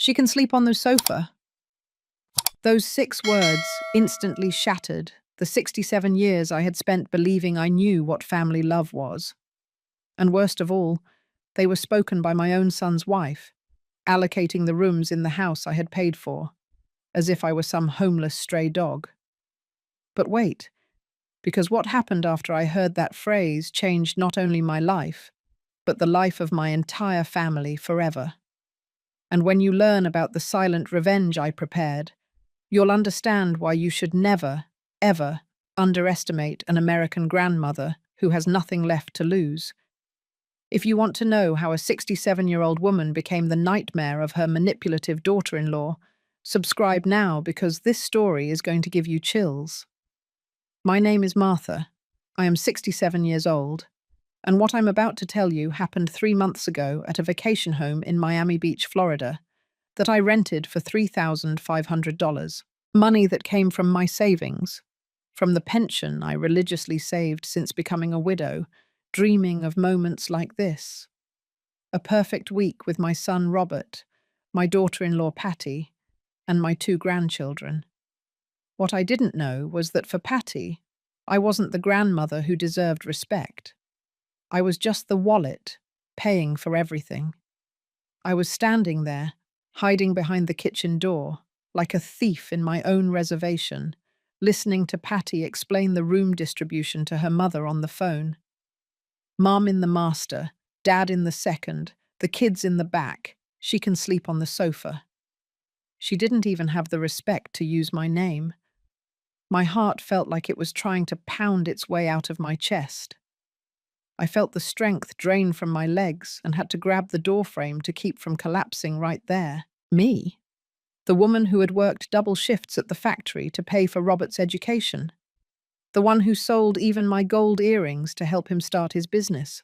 She can sleep on the sofa. Those 6 words instantly shattered the 67 years I had spent believing I knew what family love was. And worst of all, they were spoken by my own son's wife, allocating the rooms in the house I had paid for, as if I were some homeless stray dog. But wait, because what happened after I heard that phrase changed not only my life, but the life of my entire family forever. And when you learn about the silent revenge I prepared, you'll understand why you should never, ever underestimate an American grandmother who has nothing left to lose. If you want to know how a 67-year-old woman became the nightmare of her manipulative daughter-in-law, subscribe now because this story is going to give you chills. My name is Martha. I am 67 years old, and what I'm about to tell you happened 3 months ago at a vacation home in Miami Beach, Florida, that I rented for $3,500. Money that came from my savings, from the pension I religiously saved since becoming a widow, dreaming of moments like this. A perfect week with my son Robert, my daughter-in-law Patty, and my 2 grandchildren. What I didn't know was that for Patty, I wasn't the grandmother who deserved respect. I was just the wallet, paying for everything. I was standing there, hiding behind the kitchen door, like a thief in my own reservation, listening to Patty explain the room distribution to her mother on the phone. Mom in the master, Dad in the second, the kids in the back. She can sleep on the sofa. She didn't even have the respect to use my name. My heart felt like it was trying to pound its way out of my chest. I felt the strength drain from my legs and had to grab the doorframe to keep from collapsing right there. Me? The woman who had worked double shifts at the factory to pay for Robert's education. The one who sold even my gold earrings to help him start his business.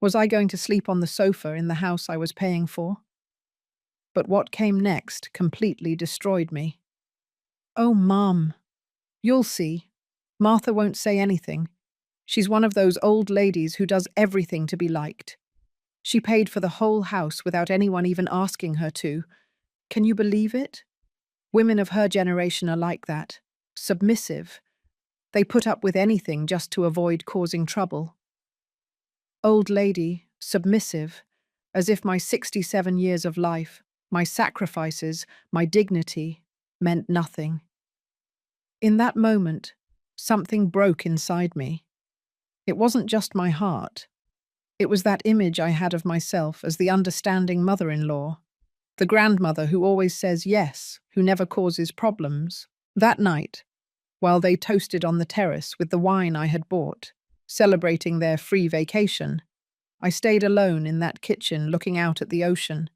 Was I going to sleep on the sofa in the house I was paying for? But what came next completely destroyed me. Oh, Mom. You'll see. Martha won't say anything. She's one of those old ladies who does everything to be liked. She paid for the whole house without anyone even asking her to. Can you believe it? Women of her generation are like that. Submissive. They put up with anything just to avoid causing trouble. Old lady, submissive, as if my 67 years of life, my sacrifices, my dignity, meant nothing. In that moment, something broke inside me. It wasn't just my heart. It was that image I had of myself as the understanding mother-in-law, the grandmother who always says yes, who never causes problems. That night, while they toasted on the terrace with the wine I had bought, celebrating their free vacation, I stayed alone in that kitchen looking out at the ocean.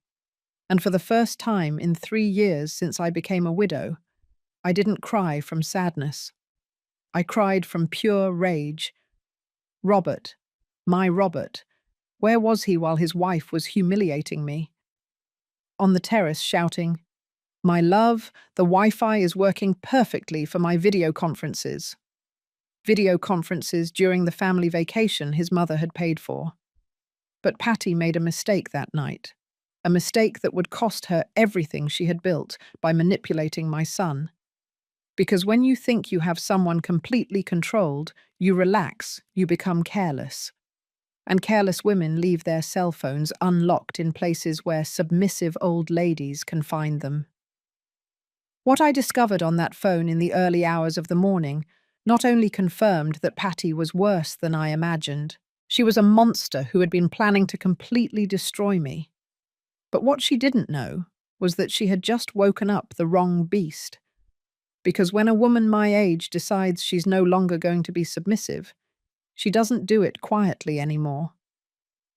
And for the first time in 3 years since I became a widow, I didn't cry from sadness. I cried from pure rage. Robert, my Robert, where was he while his wife was humiliating me? On the terrace shouting, "My love, the Wi-Fi is working perfectly for my video conferences." Video conferences during the family vacation his mother had paid for. But Patty made a mistake that night. A mistake that would cost her everything she had built by manipulating my son. Because when you think you have someone completely controlled, you relax, you become careless. And careless women leave their cell phones unlocked in places where submissive old ladies can find them. What I discovered on that phone in the early hours of the morning not only confirmed that Patty was worse than I imagined. She was a monster who had been planning to completely destroy me. But what she didn't know was that she had just woken up the wrong beast. Because when a woman my age decides she's no longer going to be submissive, she doesn't do it quietly anymore.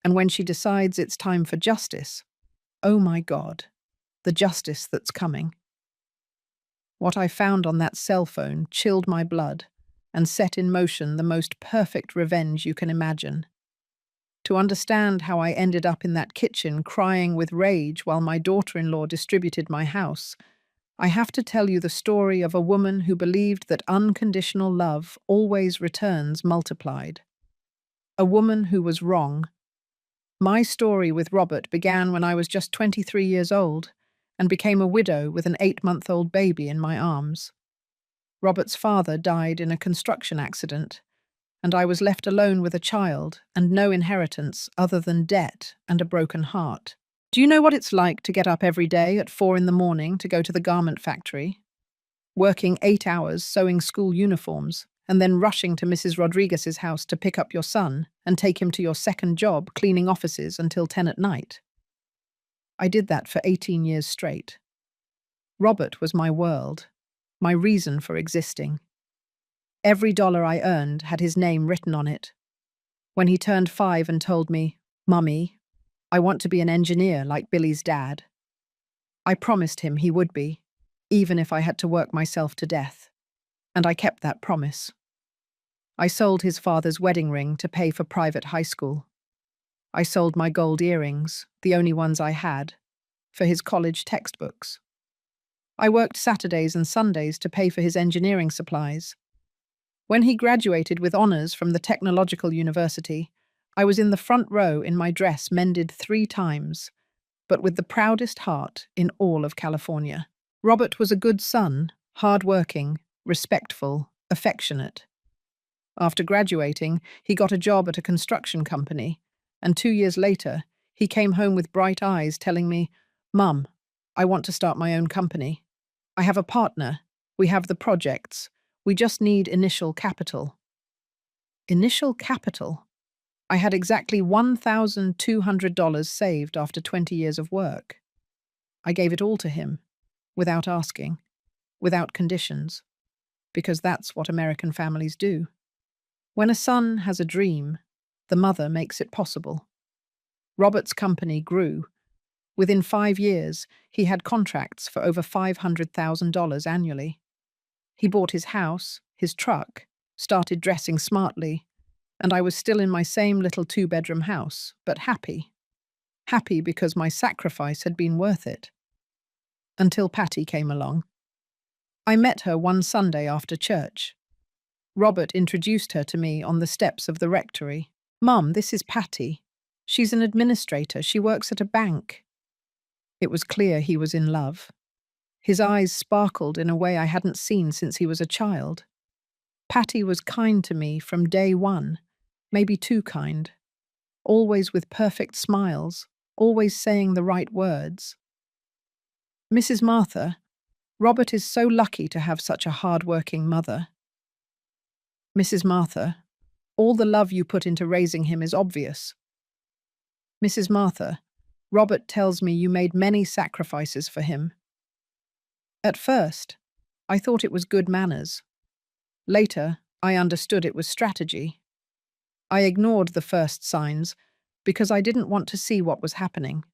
And when she decides it's time for justice, oh my God, the justice that's coming. What I found on that cell phone chilled my blood and set in motion the most perfect revenge you can imagine. To understand how I ended up in that kitchen crying with rage while my daughter-in-law distributed my house, I have to tell you the story of a woman who believed that unconditional love always returns multiplied. A woman who was wrong. My story with Robert began when I was just 23 years old, and became a widow with an 8-month-old baby in my arms. Robert's father died in a construction accident, and I was left alone with a child and no inheritance other than debt and a broken heart. Do you know what it's like to get up every day at 4 in the morning to go to the garment factory, working 8 hours sewing school uniforms, and then rushing to Mrs. Rodriguez's house to pick up your son and take him to your second job cleaning offices until 10 at night? I did that for 18 years straight. Robert was my world, my reason for existing. Every dollar I earned had his name written on it. When he turned 5 and told me, "Mummy, I want to be an engineer like Billy's dad," I promised him he would be, even if I had to work myself to death. And I kept that promise. I sold his father's wedding ring to pay for private high school. I sold my gold earrings, the only ones I had, for his college textbooks. I worked Saturdays and Sundays to pay for his engineering supplies. When he graduated with honors from the Technological University, I was in the front row in my dress mended 3 times, but with the proudest heart in all of California. Robert was a good son, hard-working, respectful, affectionate. After graduating, he got a job at a construction company, and 2 years later, he came home with bright eyes telling me, "Mum, I want to start my own company. I have a partner. We have the projects. We just need initial capital." Initial capital? I had exactly $1,200 saved after 20 years of work. I gave it all to him, without asking, without conditions, because that's what American families do. When a son has a dream, the mother makes it possible. Robert's company grew. Within 5 years, he had contracts for over $500,000 annually. He bought his house, his truck, started dressing smartly, and I was still in my same little 2-bedroom house, but happy. Happy because my sacrifice had been worth it. Until Patty came along. I met her one Sunday after church. Robert introduced her to me on the steps of the rectory. "Mum, this is Patty. She's an administrator. She works at a bank." It was clear he was in love. His eyes sparkled in a way I hadn't seen since he was a child. Patty was kind to me from day one, maybe too kind. Always with perfect smiles, always saying the right words. "Mrs. Martha, Robert is so lucky to have such a hard-working mother." "Mrs. Martha, all the love you put into raising him is obvious." "Mrs. Martha, Robert tells me you made many sacrifices for him." At first, I thought it was good manners. Later, I understood it was strategy. I ignored the first signs because I didn't want to see what was happening.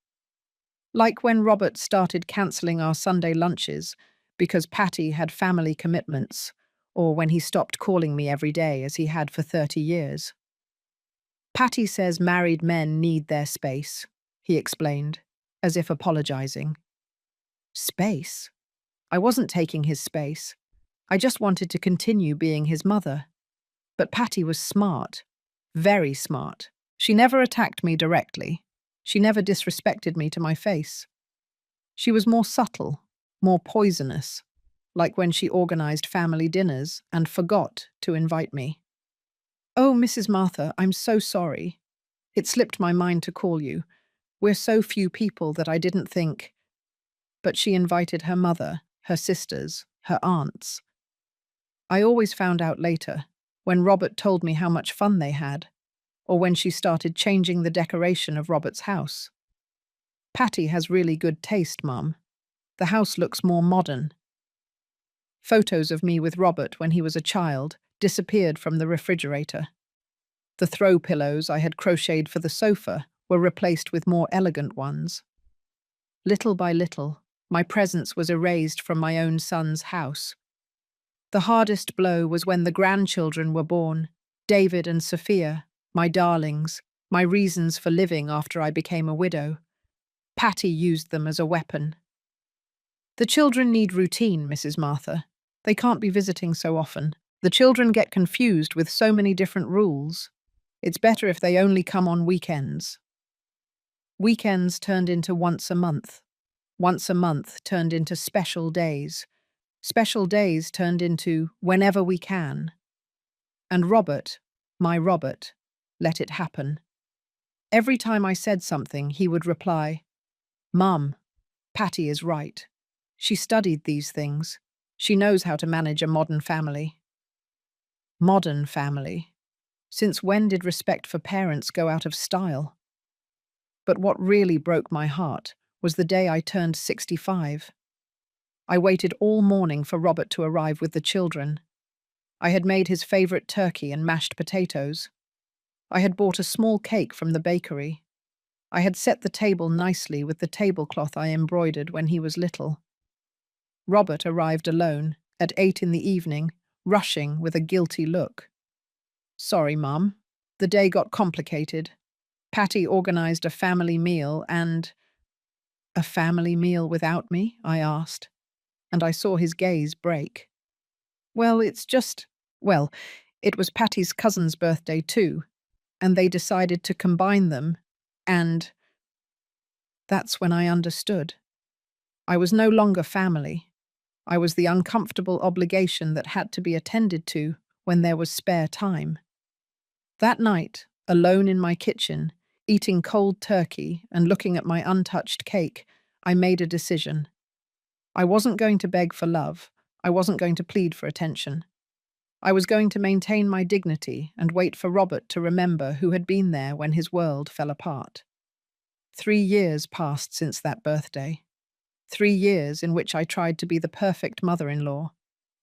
Like when Robert started cancelling our Sunday lunches because Patty had family commitments, or when he stopped calling me every day as he had for 30 years. "Patty says married men need their space," he explained, as if apologizing. Space? I wasn't taking his space. I just wanted to continue being his mother. But Patty was smart, very smart. She never attacked me directly. She never disrespected me to my face. She was more subtle, more poisonous, like when she organized family dinners and forgot to invite me. "Oh, Mrs. Martha, I'm so sorry. It slipped my mind to call you. We're so few people that I didn't think." But she invited her mother, her sisters, her aunts. I always found out later, when Robert told me how much fun they had, or when she started changing the decoration of Robert's house. "Patty has really good taste, Mum. The house looks more modern." Photos of me with Robert when he was a child disappeared from the refrigerator. The throw pillows I had crocheted for the sofa were replaced with more elegant ones. Little by little, my presence was erased from my own son's house. The hardest blow was when the grandchildren were born, David and Sophia, my darlings, my reasons for living after I became a widow. Patty used them as a weapon. "The children need routine, Mrs. Martha. They can't be visiting so often. The children get confused with so many different rules. It's better if they only come on weekends." Weekends turned into once a month. Once a month turned into special days. Special days turned into whenever we can. And Robert, my Robert, let it happen. Every time I said something, he would reply, "Mum, Patty is right. She studied these things. She knows how to manage a modern family." Modern family. Since when did respect for parents go out of style? But what really broke my heart was the day I turned 65. I waited all morning for Robert to arrive with the children. I had made his favorite turkey and mashed potatoes. I had bought a small cake from the bakery. I had set the table nicely with the tablecloth I embroidered when he was little. Robert arrived alone, at 8 in the evening, rushing with a guilty look. "Sorry, Mum. The day got complicated. Patty organized a family meal and—" "A family meal without me?" I asked, and I saw his gaze break. "Well, well, it was Patty's cousin's birthday too, and they decided to combine them, and—" That's when I understood. I was no longer family. I was the uncomfortable obligation that had to be attended to when there was spare time. That night, alone in my kitchen, eating cold turkey and looking at my untouched cake, I made a decision. I wasn't going to beg for love. I wasn't going to plead for attention. I was going to maintain my dignity and wait for Robert to remember who had been there when his world fell apart. 3 years passed since that birthday. 3 years in which I tried to be the perfect mother-in-law,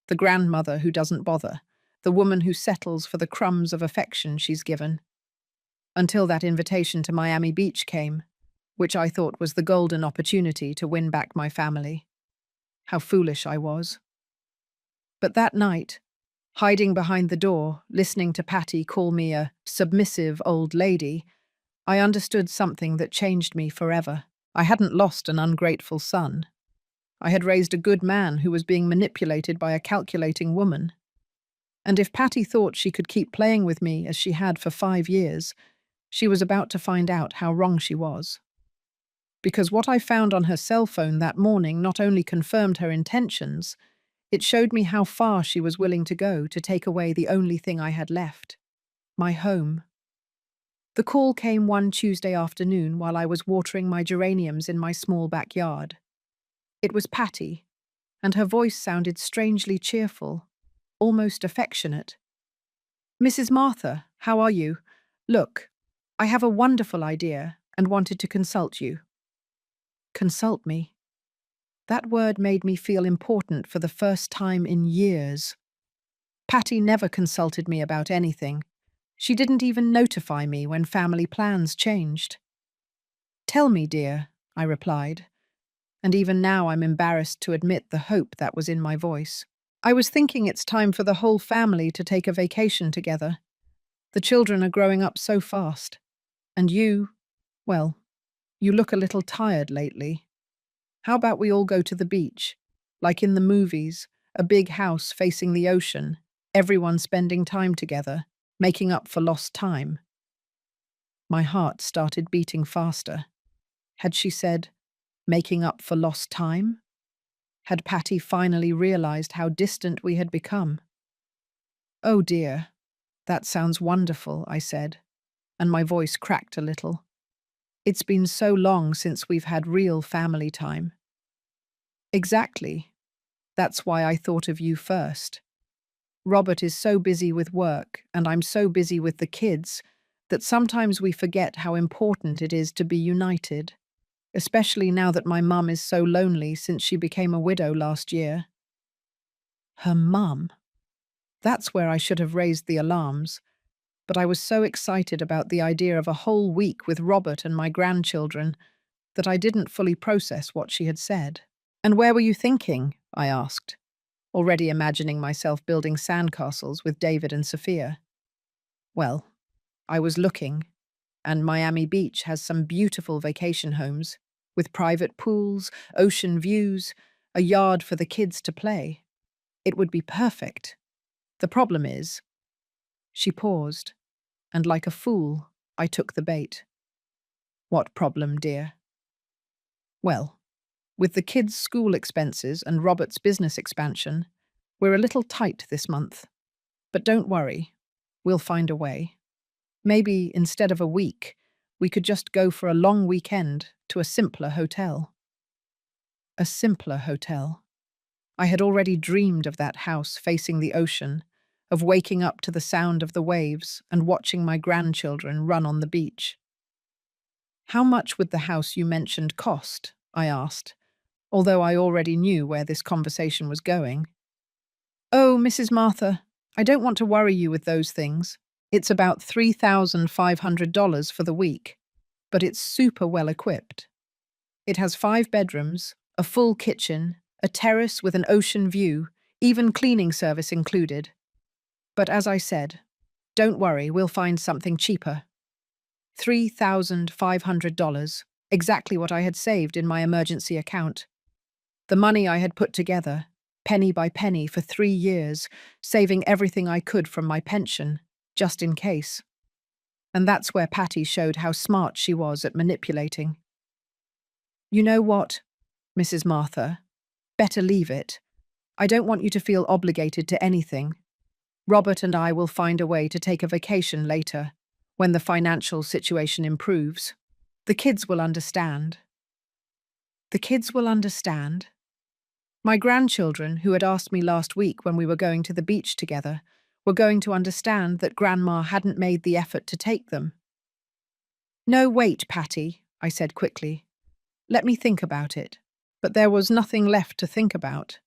the grandmother who doesn't bother, the woman who settles for the crumbs of affection she's given. Until that invitation to Miami Beach came, which I thought was the golden opportunity to win back my family. How foolish I was. But that night, hiding behind the door, listening to Patty call me a submissive old lady, I understood something that changed me forever. I hadn't lost an ungrateful son. I had raised a good man who was being manipulated by a calculating woman. And if Patty thought she could keep playing with me as she had for 5 years, she was about to find out how wrong she was. Because what I found on her cell phone that morning not only confirmed her intentions, it showed me how far she was willing to go to take away the only thing I had left, my home. The call came one Tuesday afternoon while I was watering my geraniums in my small backyard. It was Patty, and her voice sounded strangely cheerful, almost affectionate. "Mrs. Martha, how are you? Look, I have a wonderful idea and wanted to consult you." Consult me. That word made me feel important for the first time in years. Patty never consulted me about anything. She didn't even notify me when family plans changed. "Tell me, dear," I replied, and even now I'm embarrassed to admit the hope that was in my voice. "I was thinking it's time for the whole family to take a vacation together. The children are growing up so fast. And well, you look a little tired lately. How about we all go to the beach? Like in the movies, a big house facing the ocean, everyone spending time together, making up for lost time." My heart started beating faster. Had she said, making up for lost time? Had Patty finally realized how distant we had become? "Oh dear, that sounds wonderful," I said, and my voice cracked a little. "It's been so long since we've had real family time." "Exactly. That's why I thought of you first. Robert is so busy with work, and I'm so busy with the kids, that sometimes we forget how important it is to be united, especially now that my mum is so lonely since she became a widow last year." Her mum? That's where I should have raised the alarms, but I was so excited about the idea of a whole week with Robert and my grandchildren that I didn't fully process what she had said. "And where were you thinking?" I asked, already imagining myself building sandcastles with David and Sophia. "Well, I was looking, and Miami Beach has some beautiful vacation homes, with private pools, ocean views, a yard for the kids to play. It would be perfect. The problem is—" She paused, and like a fool, I took the bait. "What problem, dear?" "Well, With the kids' school expenses and Robert's business expansion, we're a little tight this month. But don't worry, we'll find a way. Maybe instead of a week, we could just go for a long weekend to a simpler hotel. A simpler hotel. I had already dreamed of that house facing the ocean, of waking up to the sound of the waves and watching my grandchildren run on the beach. How much would the house you mentioned cost? I asked, although I already knew where this conversation was going. Oh, Mrs. Martha, I don't want to worry you with those things. It's about $3,500 for the week, but it's super well equipped. It has 5 bedrooms, a full kitchen, a terrace with an ocean view, even cleaning service included. But as I said, don't worry, we'll find something cheaper. $3,500, exactly what I had saved in my emergency account. The money I had put together, penny by penny for 3 years, saving everything I could from my pension, just in case. And that's where Patty showed how smart she was at manipulating. You know what, Mrs. Martha? Better leave it. I don't want you to feel obligated to anything. Robert and I will find a way to take a vacation later, when the financial situation improves. The kids will understand. The kids will understand? My grandchildren, who had asked me last week when we were going to the beach together, were going to understand that Grandma hadn't made the effort to take them. No, wait, Patty, I said quickly. Let me think about it. But there was nothing left to think about.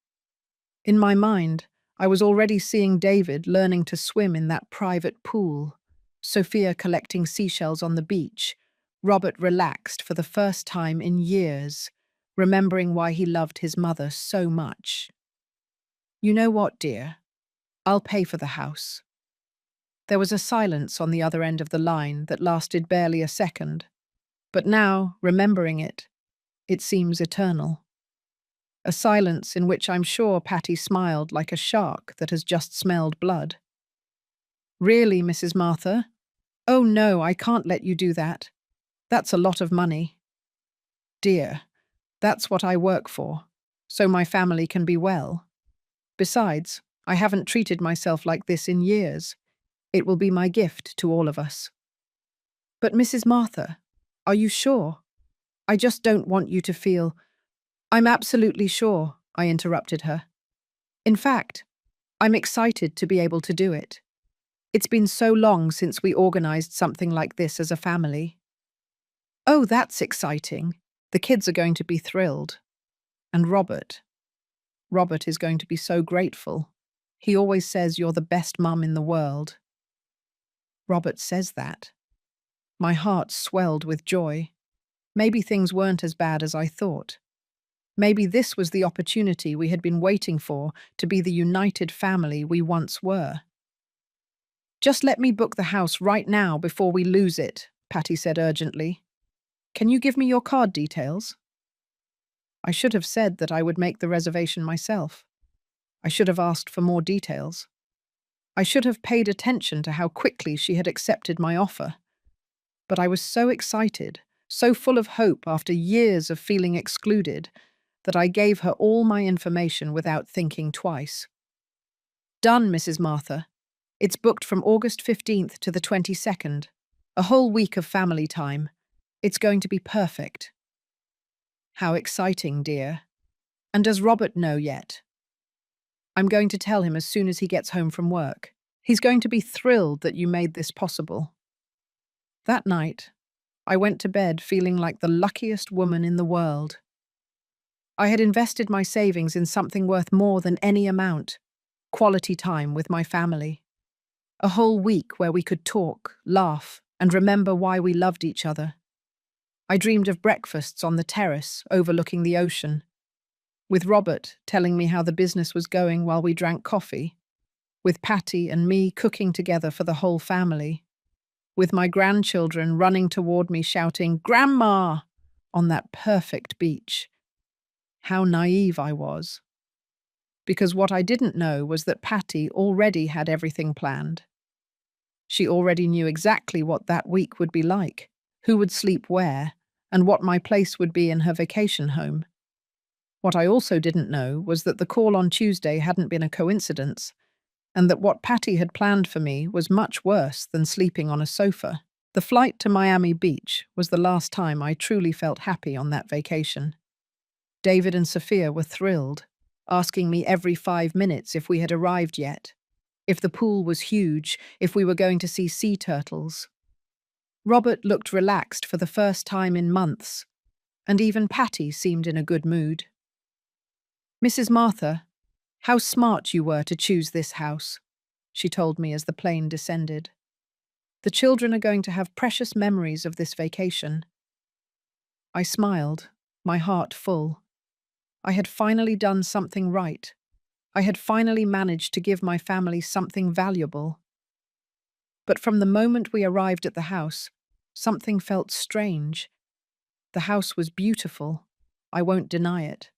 In my mind, I was already seeing David learning to swim in that private pool, Sophia collecting seashells on the beach, Robert relaxed for the first time in years, remembering why he loved his mother so much. You know what, dear? I'll pay for the house. There was a silence on the other end of the line that lasted barely a second, but now, remembering it, it seems eternal. A silence in which I'm sure Patty smiled like a shark that has just smelled blood. Really, Mrs. Martha? Oh no, I can't let you do that. That's a lot of money. Dear, that's what I work for, so my family can be well. Besides, I haven't treated myself like this in years. It will be my gift to all of us. But Mrs. Martha, are you sure? I just don't want you to feel— I'm absolutely sure, I interrupted her. In fact, I'm excited to be able to do it. It's been so long since we organized something like this as a family. Oh, that's exciting. The kids are going to be thrilled. And Robert is going to be so grateful. He always says you're the best mum in the world. Robert says that. My heart swelled with joy. Maybe things weren't as bad as I thought. Maybe this was the opportunity we had been waiting for to be the united family we once were. Just let me book the house right now before we lose it, Patty said urgently. Can you give me your card details? I should have said that I would make the reservation myself. I should have asked for more details. I should have paid attention to how quickly she had accepted my offer. But I was so excited, so full of hope after years of feeling excluded, that I gave her all my information without thinking twice. Done, Mrs. Martha. It's booked from August 15th to the 22nd. A whole week of family time. It's going to be perfect. How exciting, dear. And does Robert know yet? I'm going to tell him as soon as he gets home from work. He's going to be thrilled that you made this possible. That night, I went to bed feeling like the luckiest woman in the world. I had invested my savings in something worth more than any amount: quality time with my family. A whole week where we could talk, laugh, and remember why we loved each other. I dreamed of breakfasts on the terrace overlooking the ocean, with Robert telling me how the business was going while we drank coffee, with Patty and me cooking together for the whole family, with my grandchildren running toward me shouting, "Grandma!" on that perfect beach. How naive I was. Because what I didn't know was that Patty already had everything planned. She already knew exactly what that week would be like, who would sleep where, and what my place would be in her vacation home. What I also didn't know was that the call on Tuesday hadn't been a coincidence, and that what Patty had planned for me was much worse than sleeping on a sofa. The flight to Miami Beach was the last time I truly felt happy on that vacation. David and Sophia were thrilled, asking me every 5 minutes if we had arrived yet, if the pool was huge, if we were going to see sea turtles. Robert looked relaxed for the first time in months, and even Patty seemed in a good mood. "Mrs. Martha, how smart you were to choose this house," she told me as the plane descended. "The children are going to have precious memories of this vacation." I smiled, my heart full. I had finally done something right. I had finally managed to give my family something valuable. But from the moment we arrived at the house, something felt strange. The house was beautiful. I won't deny it.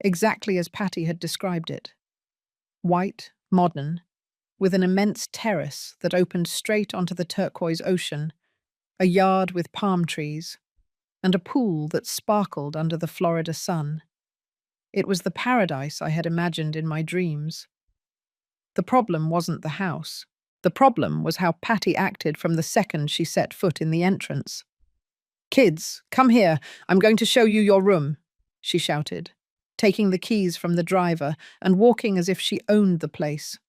Exactly as Patty had described it. White, modern, with an immense terrace that opened straight onto the turquoise ocean, a yard with palm trees, and a pool that sparkled under the Florida sun. It was the paradise I had imagined in my dreams. The problem wasn't the house. The problem was how Patty acted from the second she set foot in the entrance. "Kids, come here. I'm going to show you your room," she shouted, taking the keys from the driver and walking as if she owned the place.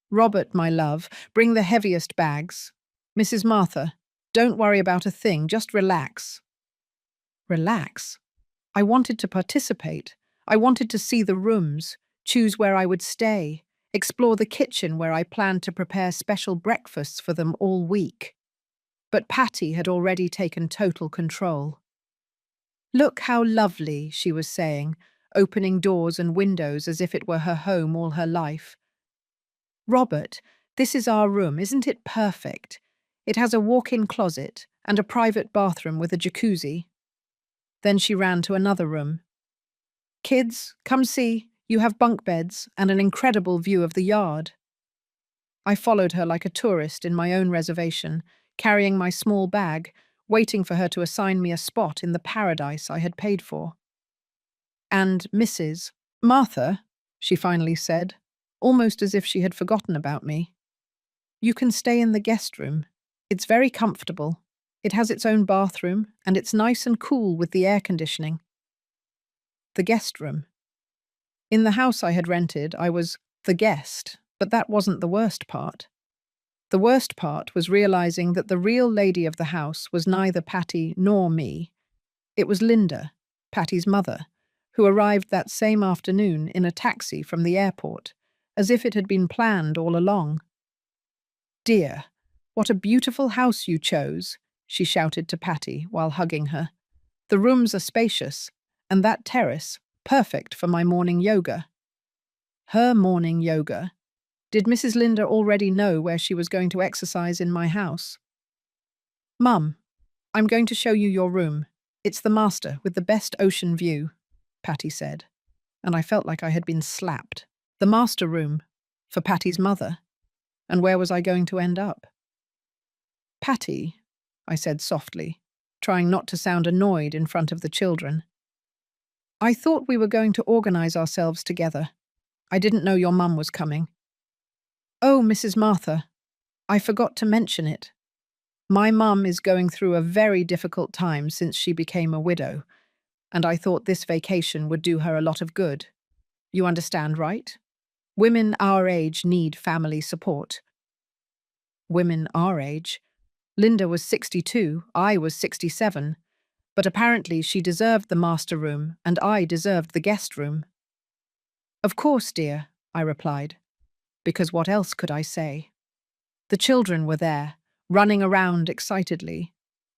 "Robert, my love, bring the heaviest bags. Mrs. Martha, don't worry about a thing, just relax." Relax? I wanted to participate. I wanted to see the rooms, choose where I would stay, explore the kitchen where I planned to prepare special breakfasts for them all week. But Patty had already taken total control. "Look how lovely," she was saying, opening doors and windows as if it were her home all her life. "Robert, this is our room, isn't it perfect? It has a walk-in closet and a private bathroom with a jacuzzi." Then she ran to another room. "Kids, come see, you have bunk beds and an incredible view of the yard." I followed her like a tourist in my own reservation, carrying my small bag, waiting for her to assign me a spot in the paradise I had paid for. "And Mrs. Martha," she finally said, almost as if she had forgotten about me, "you can stay in the guest room. It's very comfortable. It has its own bathroom, and it's nice and cool with the air conditioning." The guest room. In the house I had rented, I was the guest, but that wasn't the worst part. The worst part was realizing that the real lady of the house was neither Patty nor me. It was Linda, Patty's mother, who arrived that same afternoon in a taxi from the airport, as if it had been planned all along. "Dear, what a beautiful house you chose," she shouted to Patty while hugging her. "The rooms are spacious, and that terrace, perfect for my morning yoga." Her morning yoga? Did Mrs. Linda already know where she was going to exercise in my house? "Mum, I'm going to show you your room. It's the master with the best ocean view," Patty said, and I felt like I had been slapped. The master room, for Patty's mother. And where was I going to end up? "Patty," I said softly, trying not to sound annoyed in front of the children. "I thought we were going to organize ourselves together. I didn't know your mum was coming." "Oh, Mrs. Martha, I forgot to mention it. My mum is going through a very difficult time since she became a widow, and I thought this vacation would do her a lot of good. You understand, right? Women our age need family support." Women our age? Linda was 62, I was 67, but apparently she deserved the master room and I deserved the guest room. "Of course, dear," I replied, because what else could I say? The children were there, running around excitedly,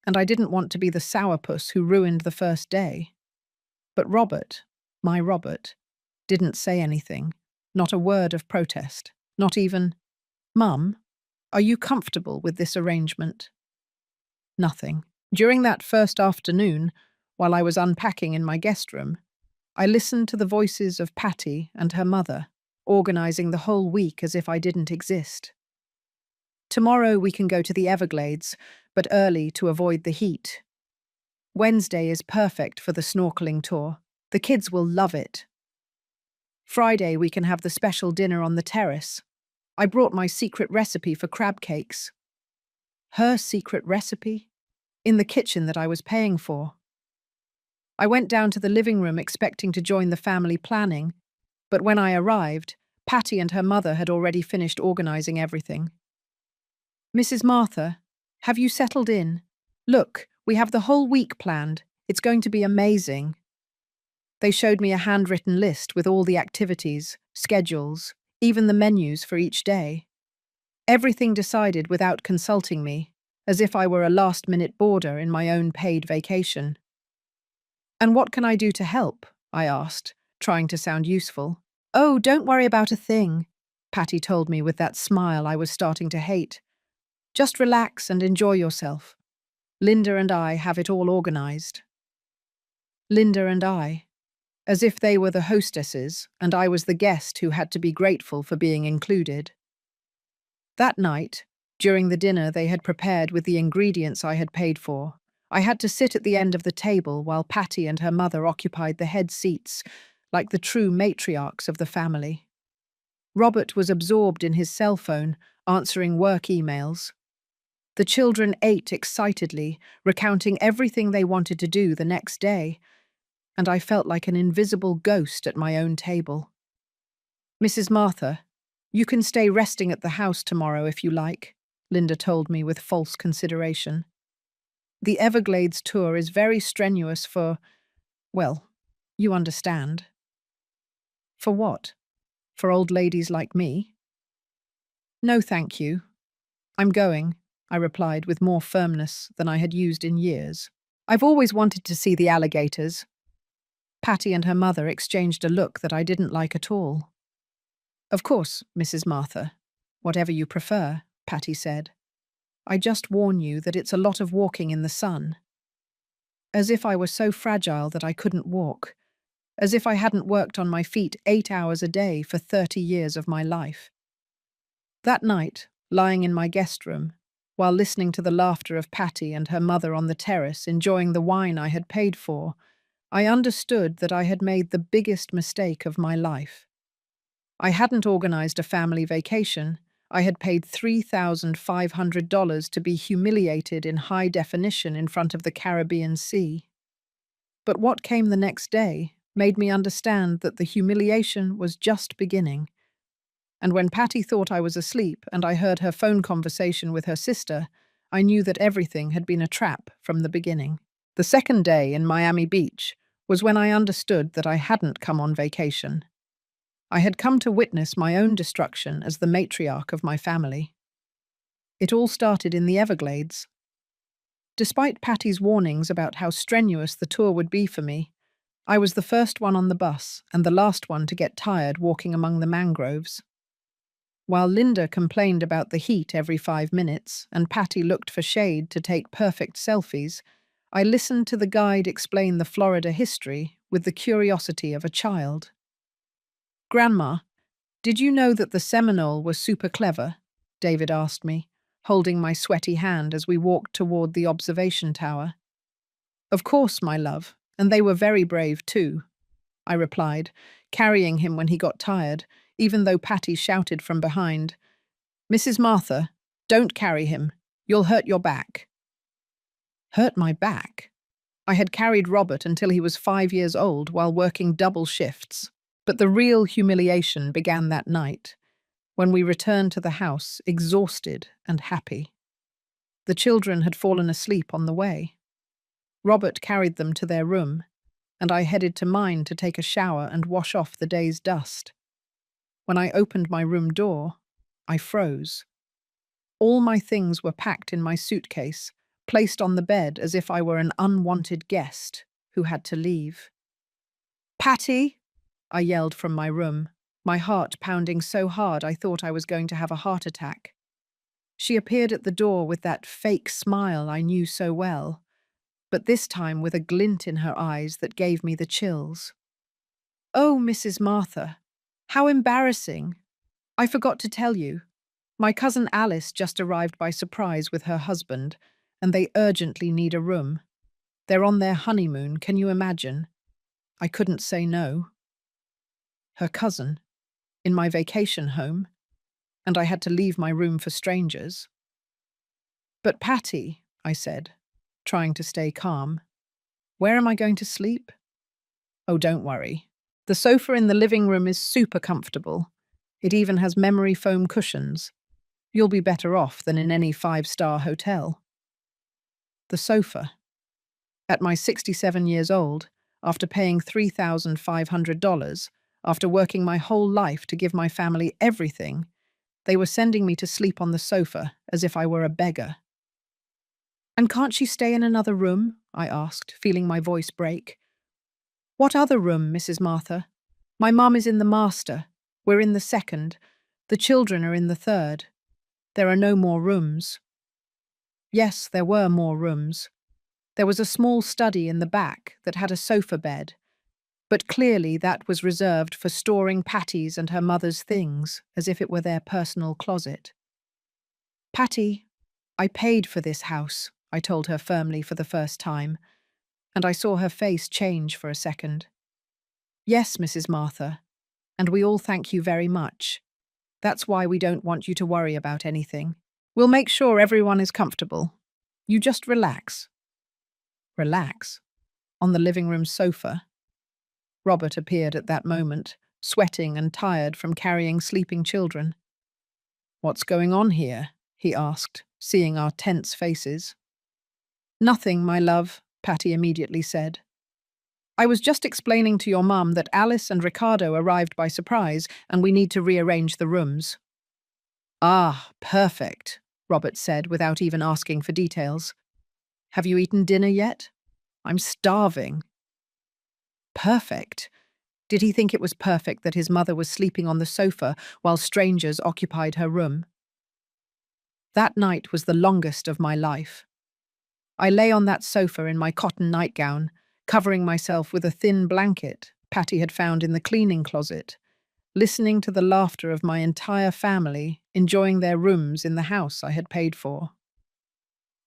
and I didn't want to be the sourpuss who ruined the first day. But Robert, my Robert, didn't say anything, not a word of protest, not even, "Mum, are you comfortable with this arrangement?" Nothing. During that first afternoon, while I was unpacking in my guest room, I listened to the voices of Patty and her mother, organizing the whole week as if I didn't exist. "Tomorrow we can go to the Everglades, but early to avoid the heat. Wednesday is perfect for the snorkeling tour. The kids will love it. Friday, we can have the special dinner on the terrace. I brought my secret recipe for crab cakes. Her secret recipe? In the kitchen that I was paying for. I went down to the living room expecting to join the family planning, but when I arrived, Patty and her mother had already finished organizing everything. Mrs. Martha, have you settled in? Look, we have the whole week planned. It's going to be amazing. They showed me a handwritten list with all the activities, schedules, even the menus for each day. Everything decided without consulting me, as if I were a last-minute boarder in my own paid vacation. And what can I do to help? I asked, trying to sound useful. Oh, don't worry about a thing, Patty told me with that smile I was starting to hate. Just relax and enjoy yourself. Linda and I have it all organized. Linda and I, as if they were the hostesses and I was the guest who had to be grateful for being included. That night, during the dinner they had prepared with the ingredients I had paid for, I had to sit at the end of the table while Patty and her mother occupied the head seats, like the true matriarchs of the family. Robert was absorbed in his cell phone, answering work emails. The children ate excitedly, recounting everything they wanted to do the next day, and I felt like an invisible ghost at my own table. Mrs. Martha, you can stay resting at the house tomorrow if you like, Linda told me with false consideration. The Everglades tour is very strenuous for, well, you understand. For what? For old ladies like me? No, thank you. I'm going, I replied with more firmness than I had used in years. I've always wanted to see the alligators. Patty and her mother exchanged a look that I didn't like at all. Of course, Mrs. Martha. Whatever you prefer, Patty said. I just warn you that it's a lot of walking in the sun. As if I were so fragile that I couldn't walk. As if I hadn't worked on my feet 8 hours a day for 30 years of my life. That night, lying in my guest room, while listening to the laughter of Patty and her mother on the terrace enjoying the wine I had paid for, I understood that I had made the biggest mistake of my life. I hadn't organized a family vacation. I had paid $3,500 to be humiliated in high definition in front of the Caribbean Sea. But what came the next day made me understand that the humiliation was just beginning. And when Patty thought I was asleep and I heard her phone conversation with her sister, I knew that everything had been a trap from the beginning. The second day in Miami Beach was when I understood that I hadn't come on vacation. I had come to witness my own destruction as the matriarch of my family. It all started in the Everglades. Despite Patty's warnings about how strenuous the tour would be for me, I was the first one on the bus and the last one to get tired walking among the mangroves. While Linda complained about the heat every 5 minutes and Patty looked for shade to take perfect selfies, I listened to the guide explain the Florida history with the curiosity of a child. Grandma, did you know that the Seminole was super clever? David asked me, holding my sweaty hand as we walked toward the observation tower. Of course, my love, and they were very brave too, I replied, carrying him when he got tired, even though Patty shouted from behind, Mrs. Martha, don't carry him. You'll hurt your back. Hurt my back? I had carried Robert until he was 5 years old while working double shifts. But the real humiliation began that night, when we returned to the house exhausted and happy. The children had fallen asleep on the way. Robert carried them to their room, and I headed to mine to take a shower and wash off the day's dust. When I opened my room door, I froze. All my things were packed in my suitcase, placed on the bed as if I were an unwanted guest who had to leave. Patty! I yelled from my room, my heart pounding so hard I thought I was going to have a heart attack. She appeared at the door with that fake smile I knew so well, but this time with a glint in her eyes that gave me the chills. Oh, Mrs. Martha, how embarrassing. I forgot to tell you. My cousin Alice just arrived by surprise with her husband, and they urgently need a room. They're on their honeymoon, can you imagine? I couldn't say no. Her cousin, in my vacation home, and I had to leave my room for strangers. But Patty, I said, trying to stay calm, where am I going to sleep? Oh, don't worry. The sofa in the living room is super comfortable. It even has memory foam cushions. You'll be better off than in any five-star hotel. The sofa. At my 67 years old, after paying $3,500, after working my whole life to give my family everything, they were sending me to sleep on the sofa as if I were a beggar. And can't she stay in another room? I asked, feeling my voice break. What other room, Mrs. Martha? My mum is in the master. We're in the second. The children are in the third. There are no more rooms. Yes, there were more rooms. There was a small study in the back that had a sofa bed, but clearly that was reserved for storing Patty's and her mother's things, as if it were their personal closet. Patty, I paid for this house, I told her firmly for the first time, and I saw her face change for a second. Yes, Mrs. Martha, and we all thank you very much. That's why we don't want you to worry about anything. We'll make sure everyone is comfortable. You just relax. Relax? On the living room sofa? Robert appeared at that moment, sweating and tired from carrying sleeping children. What's going on here? He asked, seeing our tense faces. Nothing, my love, Patty immediately said. I was just explaining to your mum that Alice and Ricardo arrived by surprise and we need to rearrange the rooms. Ah, perfect, Robert said without even asking for details. Have you eaten dinner yet? I'm starving. Perfect. Did he think it was perfect that his mother was sleeping on the sofa while strangers occupied her room? That night was the longest of my life. I lay on that sofa in my cotton nightgown, covering myself with a thin blanket Patty had found in the cleaning closet, listening to the laughter of my entire family, enjoying their rooms in the house I had paid for.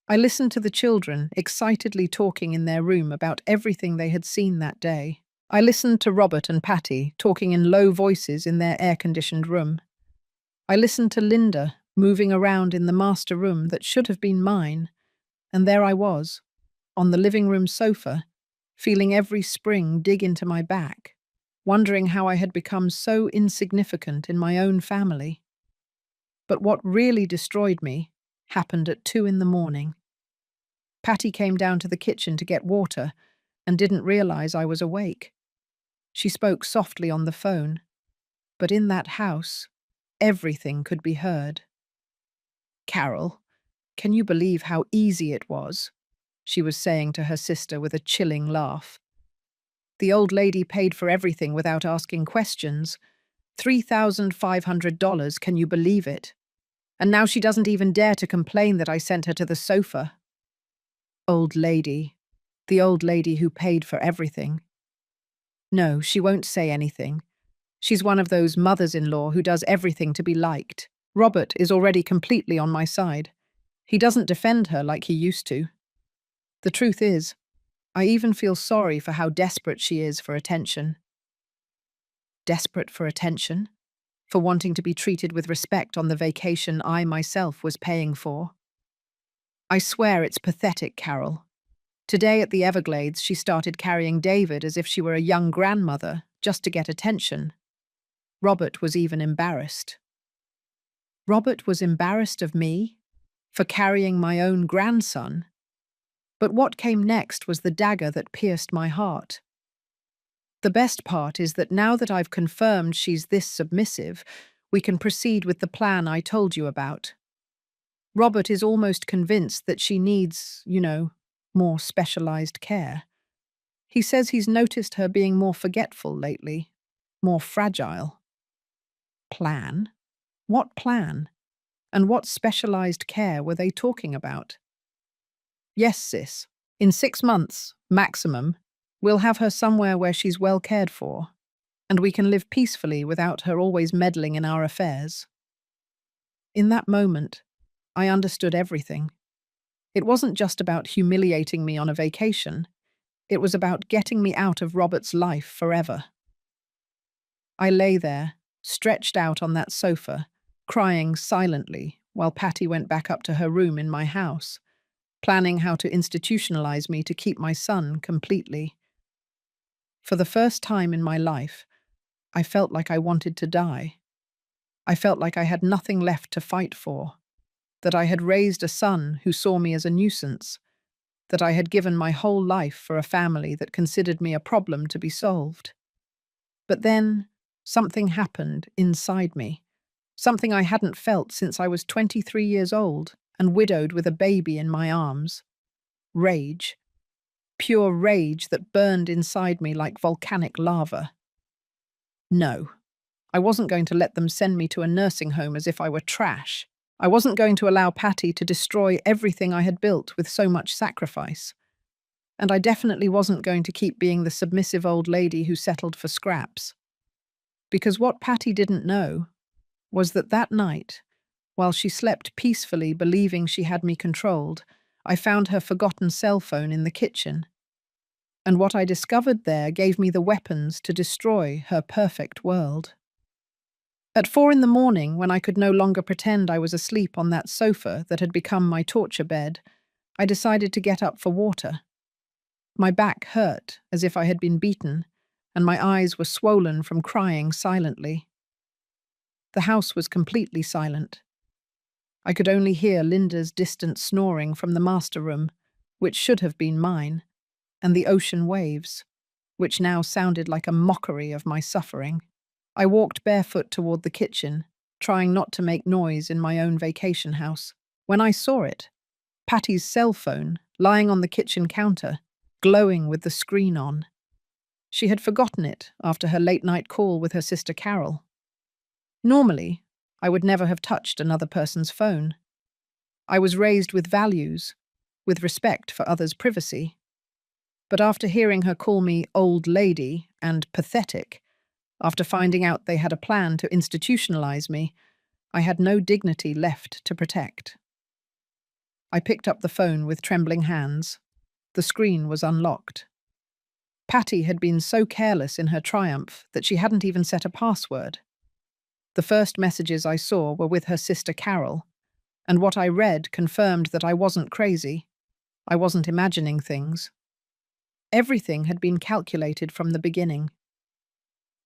I listened to the children excitedly talking in their room about everything they had seen that day. I listened to Robert and Patty talking in low voices in their air-conditioned room. I listened to Linda moving around in the master room that should have been mine, and there I was, on the living room sofa, feeling every spring dig into my back, wondering how I had become so insignificant in my own family. But what really destroyed me happened at 2 in the morning. Patty came down to the kitchen to get water and didn't realize I was awake. She spoke softly on the phone, but in that house, everything could be heard. Carol, can you believe how easy it was? She was saying to her sister with a chilling laugh. The old lady paid for everything without asking questions. $3,500, can you believe it? And now she doesn't even dare to complain that I sent her to the sofa. Old lady. The old lady who paid for everything. No, she won't say anything. She's one of those mothers-in-law who does everything to be liked. Robert is already completely on my side. He doesn't defend her like he used to. The truth is, I even feel sorry for how desperate she is for attention. Desperate for attention? For wanting to be treated with respect on the vacation I myself was paying for? I swear it's pathetic, Carol. Today at the Everglades, she started carrying David as if she were a young grandmother, just to get attention. Robert was even embarrassed. Robert was embarrassed of me? For carrying my own grandson? But what came next was the dagger that pierced my heart. The best part is that now that I've confirmed she's this submissive, we can proceed with the plan I told you about. Robert is almost convinced that she needs, more specialized care. He says he's noticed her being more forgetful lately, more fragile. Plan? What plan? And what specialized care were they talking about? Yes, sis. In 6 months, maximum, we'll have her somewhere where she's well cared for, and we can live peacefully without her always meddling in our affairs. In that moment, I understood everything. It wasn't just about humiliating me on a vacation. It was about getting me out of Robert's life forever. I lay there, stretched out on that sofa, crying silently while Patty went back up to her room in my house, planning how to institutionalize me to keep my son completely. For the first time in my life, I felt like I wanted to die. I felt like I had nothing left to fight for, that I had raised a son who saw me as a nuisance, that I had given my whole life for a family that considered me a problem to be solved. But then, something happened inside me, something I hadn't felt since I was 23 years old and widowed with a baby in my arms. Rage. Pure rage that burned inside me like volcanic lava. No, I wasn't going to let them send me to a nursing home as if I were trash. I wasn't going to allow Patty to destroy everything I had built with so much sacrifice. And I definitely wasn't going to keep being the submissive old lady who settled for scraps. Because what Patty didn't know was that night, while she slept peacefully believing she had me controlled, I found her forgotten cell phone in the kitchen. And what I discovered there gave me the weapons to destroy her perfect world. At 4 in the morning, when I could no longer pretend I was asleep on that sofa that had become my torture bed, I decided to get up for water. My back hurt as if I had been beaten, and my eyes were swollen from crying silently. The house was completely silent. I could only hear Linda's distant snoring from the master room, which should have been mine, and the ocean waves, which now sounded like a mockery of my suffering. I walked barefoot toward the kitchen, trying not to make noise in my own vacation house, when I saw it, Patty's cell phone, lying on the kitchen counter, glowing with the screen on. She had forgotten it after her late-night call with her sister Carol. Normally, I would never have touched another person's phone. I was raised with values, with respect for others' privacy. But after hearing her call me old lady and pathetic, after finding out they had a plan to institutionalize me, I had no dignity left to protect. I picked up the phone with trembling hands. The screen was unlocked. Patty had been so careless in her triumph that she hadn't even set a password. The first messages I saw were with her sister Carol, and what I read confirmed that I wasn't crazy. I wasn't imagining things. Everything had been calculated from the beginning.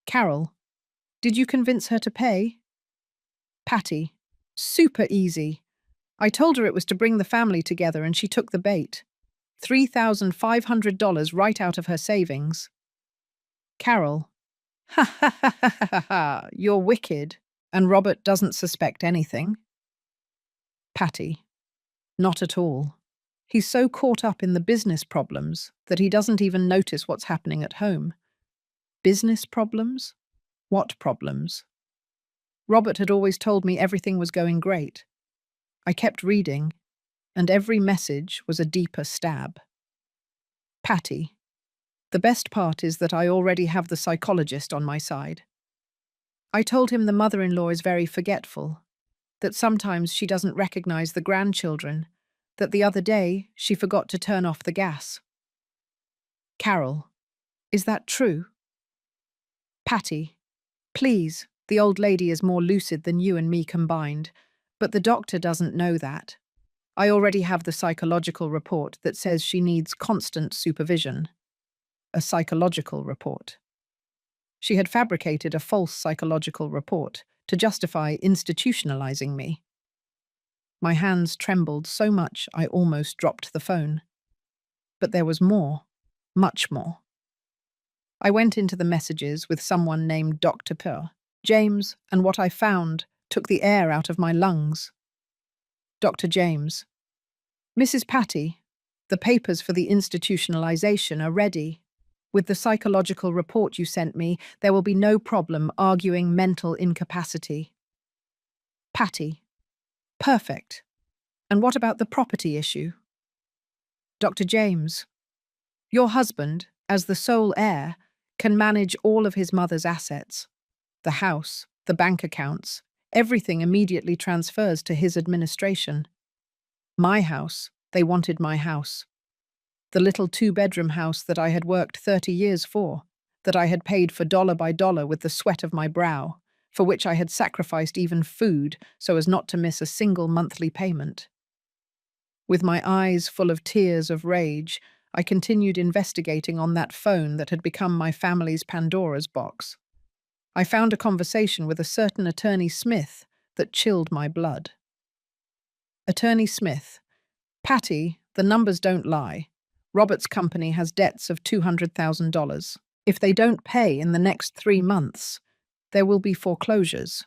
Carol, did you convince her to pay? Patty, super easy. I told her it was to bring the family together and she took the bait. $3,500 right out of her savings. Carol, ha ha ha ha ha ha, you're wicked, and Robert doesn't suspect anything. Patty, not at all. He's so caught up in the business problems that he doesn't even notice what's happening at home. Business problems? What problems? Robert had always told me everything was going great. I kept reading, and every message was a deeper stab. Patty, the best part is that I already have the psychologist on my side. I told him the mother-in-law is very forgetful, that sometimes she doesn't recognize the grandchildren, that the other day she forgot to turn off the gas. Carol, is that true? Patty, please, the old lady is more lucid than you and me combined, but the doctor doesn't know that. I already have the psychological report that says she needs constant supervision. A psychological report. She had fabricated a false psychological report to justify institutionalizing me. My hands trembled so much I almost dropped the phone. But there was more, much more. I went into the messages with someone named Dr. Purr, James, and what I found took the air out of my lungs. Dr. James, Mrs. Patty, the papers for the institutionalization are ready. With the psychological report you sent me, there will be no problem arguing mental incapacity. Patty, perfect. And what about the property issue? Dr. James, your husband, as the sole heir, can manage all of his mother's assets. The house, the bank accounts, everything immediately transfers to his administration. My house, they wanted my house. The little two-bedroom house that I had worked 30 years for, that I had paid for dollar by dollar with the sweat of my brow, for which I had sacrificed even food so as not to miss a single monthly payment. With my eyes full of tears of rage, I continued investigating on that phone that had become my family's Pandora's box. I found a conversation with a certain Attorney Smith that chilled my blood. Attorney Smith: Patty, the numbers don't lie. Robert's company has debts of $200,000. If they don't pay in the next 3 months, there will be foreclosures.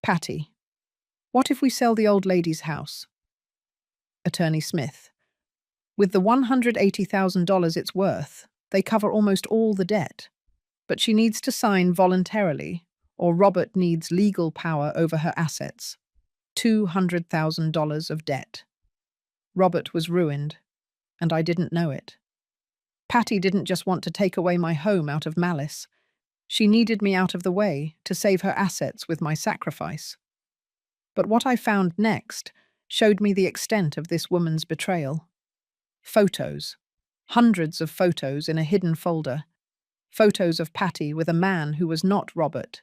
Patty: What if we sell the old lady's house? Attorney Smith: With the $180,000 it's worth, they cover almost all the debt. But she needs to sign voluntarily, or Robert needs legal power over her assets. $200,000 of debt. Robert was ruined, and I didn't know it. Patty didn't just want to take away my home out of malice. She needed me out of the way to save her assets with my sacrifice. But what I found next showed me the extent of this woman's betrayal. Photos. Hundreds of photos in a hidden folder. Photos of Patty with a man who was not Robert.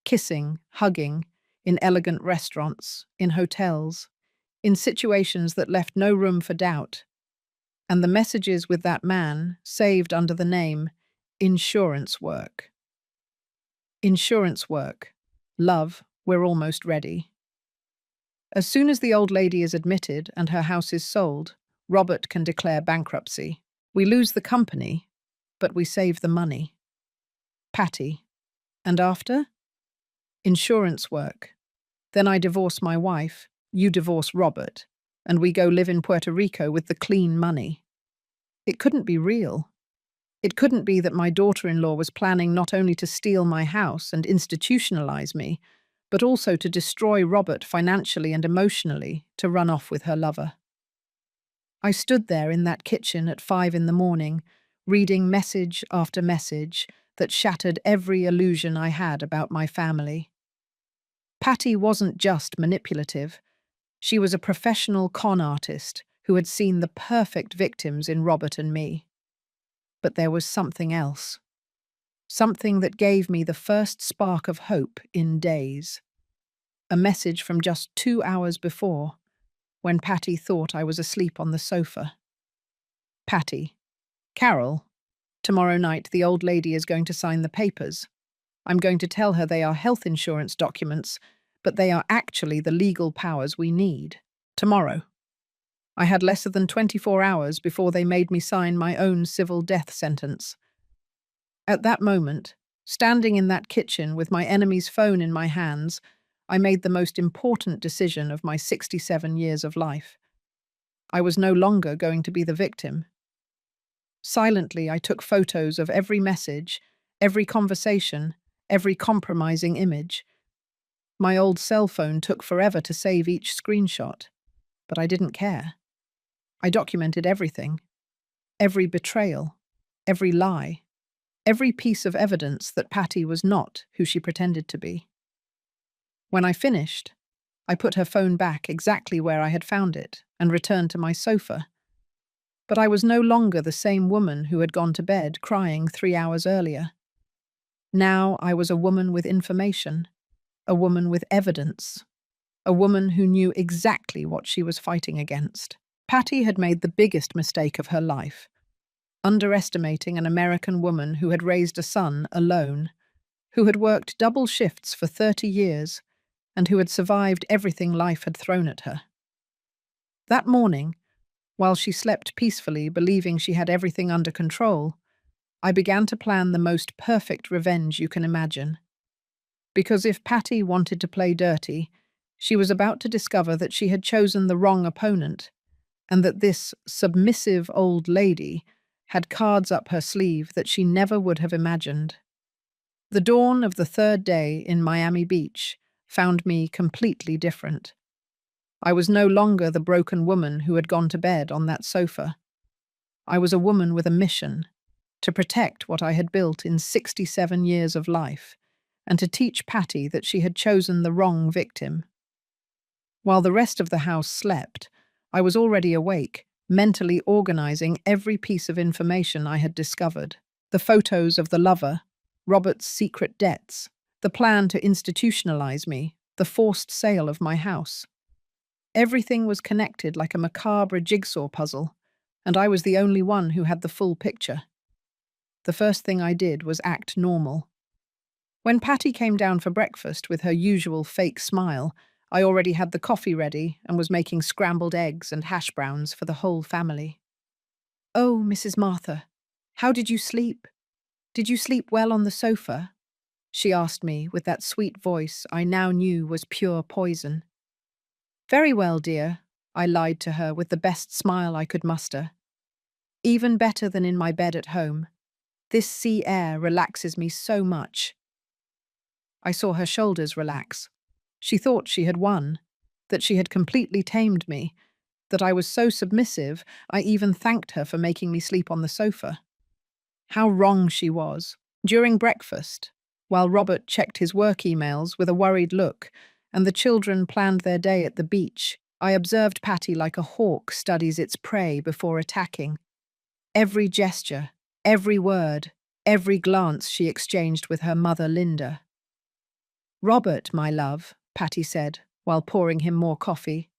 Kissing, hugging, in elegant restaurants, in hotels, in situations that left no room for doubt. And the messages with that man saved under the name insurance work. Insurance work. Love, we're almost ready. As soon as the old lady is admitted and her house is sold, Robert can declare bankruptcy. We lose the company, but we save the money. Patty: And after? Insurance work. Then I divorce my wife, you divorce Robert, and we go live in Puerto Rico with the clean money. It couldn't be real. It couldn't be that my daughter-in-law was planning not only to steal my house and institutionalize me, but also to destroy Robert financially and emotionally to run off with her lover. I stood there in that kitchen at 5 in the morning, reading message after message that shattered every illusion I had about my family. Patty wasn't just manipulative. She was a professional con artist who had seen the perfect victims in Robert and me. But there was something else. Something that gave me the first spark of hope in days. A message from just 2 hours before, when Patty thought I was asleep on the sofa. Patty: Carol, tomorrow night the old lady is going to sign the papers. I'm going to tell her they are health insurance documents, but they are actually the legal powers we need. Tomorrow. I had less than 24 hours before they made me sign my own civil death sentence. At that moment, standing in that kitchen with my enemy's phone in my hands, I made the most important decision of my 67 years of life. I was no longer going to be the victim. Silently, I took photos of every message, every conversation, every compromising image. My old cell phone took forever to save each screenshot, but I didn't care. I documented everything, every betrayal, every lie, every piece of evidence that Patty was not who she pretended to be. When I finished, I put her phone back exactly where I had found it and returned to my sofa. But I was no longer the same woman who had gone to bed crying 3 hours earlier. Now I was a woman with information, a woman with evidence, a woman who knew exactly what she was fighting against. Patty had made the biggest mistake of her life, underestimating an American woman who had raised a son alone, who had worked double shifts for 30 years, and who had survived everything life had thrown at her. That morning, while she slept peacefully, believing she had everything under control, I began to plan the most perfect revenge you can imagine. Because if Patty wanted to play dirty, she was about to discover that she had chosen the wrong opponent, and that this submissive old lady had cards up her sleeve that she never would have imagined. The dawn of the third day in Miami Beach found me completely different. I was no longer the broken woman who had gone to bed on that sofa. I was a woman with a mission, to protect what I had built in 67 years of life, and to teach Patty that she had chosen the wrong victim. While the rest of the house slept, I was already awake, mentally organizing every piece of information I had discovered. The photos of the lover, Robert's secret debts, the plan to institutionalize me, the forced sale of my house. Everything was connected like a macabre jigsaw puzzle, and I was the only one who had the full picture. The first thing I did was act normal. When Patty came down for breakfast with her usual fake smile, I already had the coffee ready and was making scrambled eggs and hash browns for the whole family. "Oh, Mrs. Martha, how did you sleep? Did you sleep well on the sofa?" she asked me with that sweet voice I now knew was pure poison. "Very well, dear," I lied to her with the best smile I could muster. "Even better than in my bed at home. This sea air relaxes me so much." I saw her shoulders relax. She thought she had won, that she had completely tamed me, that I was so submissive I even thanked her for making me sleep on the sofa. How wrong she was. During breakfast, while Robert checked his work emails with a worried look and the children planned their day at the beach, I observed Patty like a hawk studies its prey before attacking. Every gesture, every word, every glance she exchanged with her mother Linda. "Robert, my love," Patty said, while pouring him more coffee,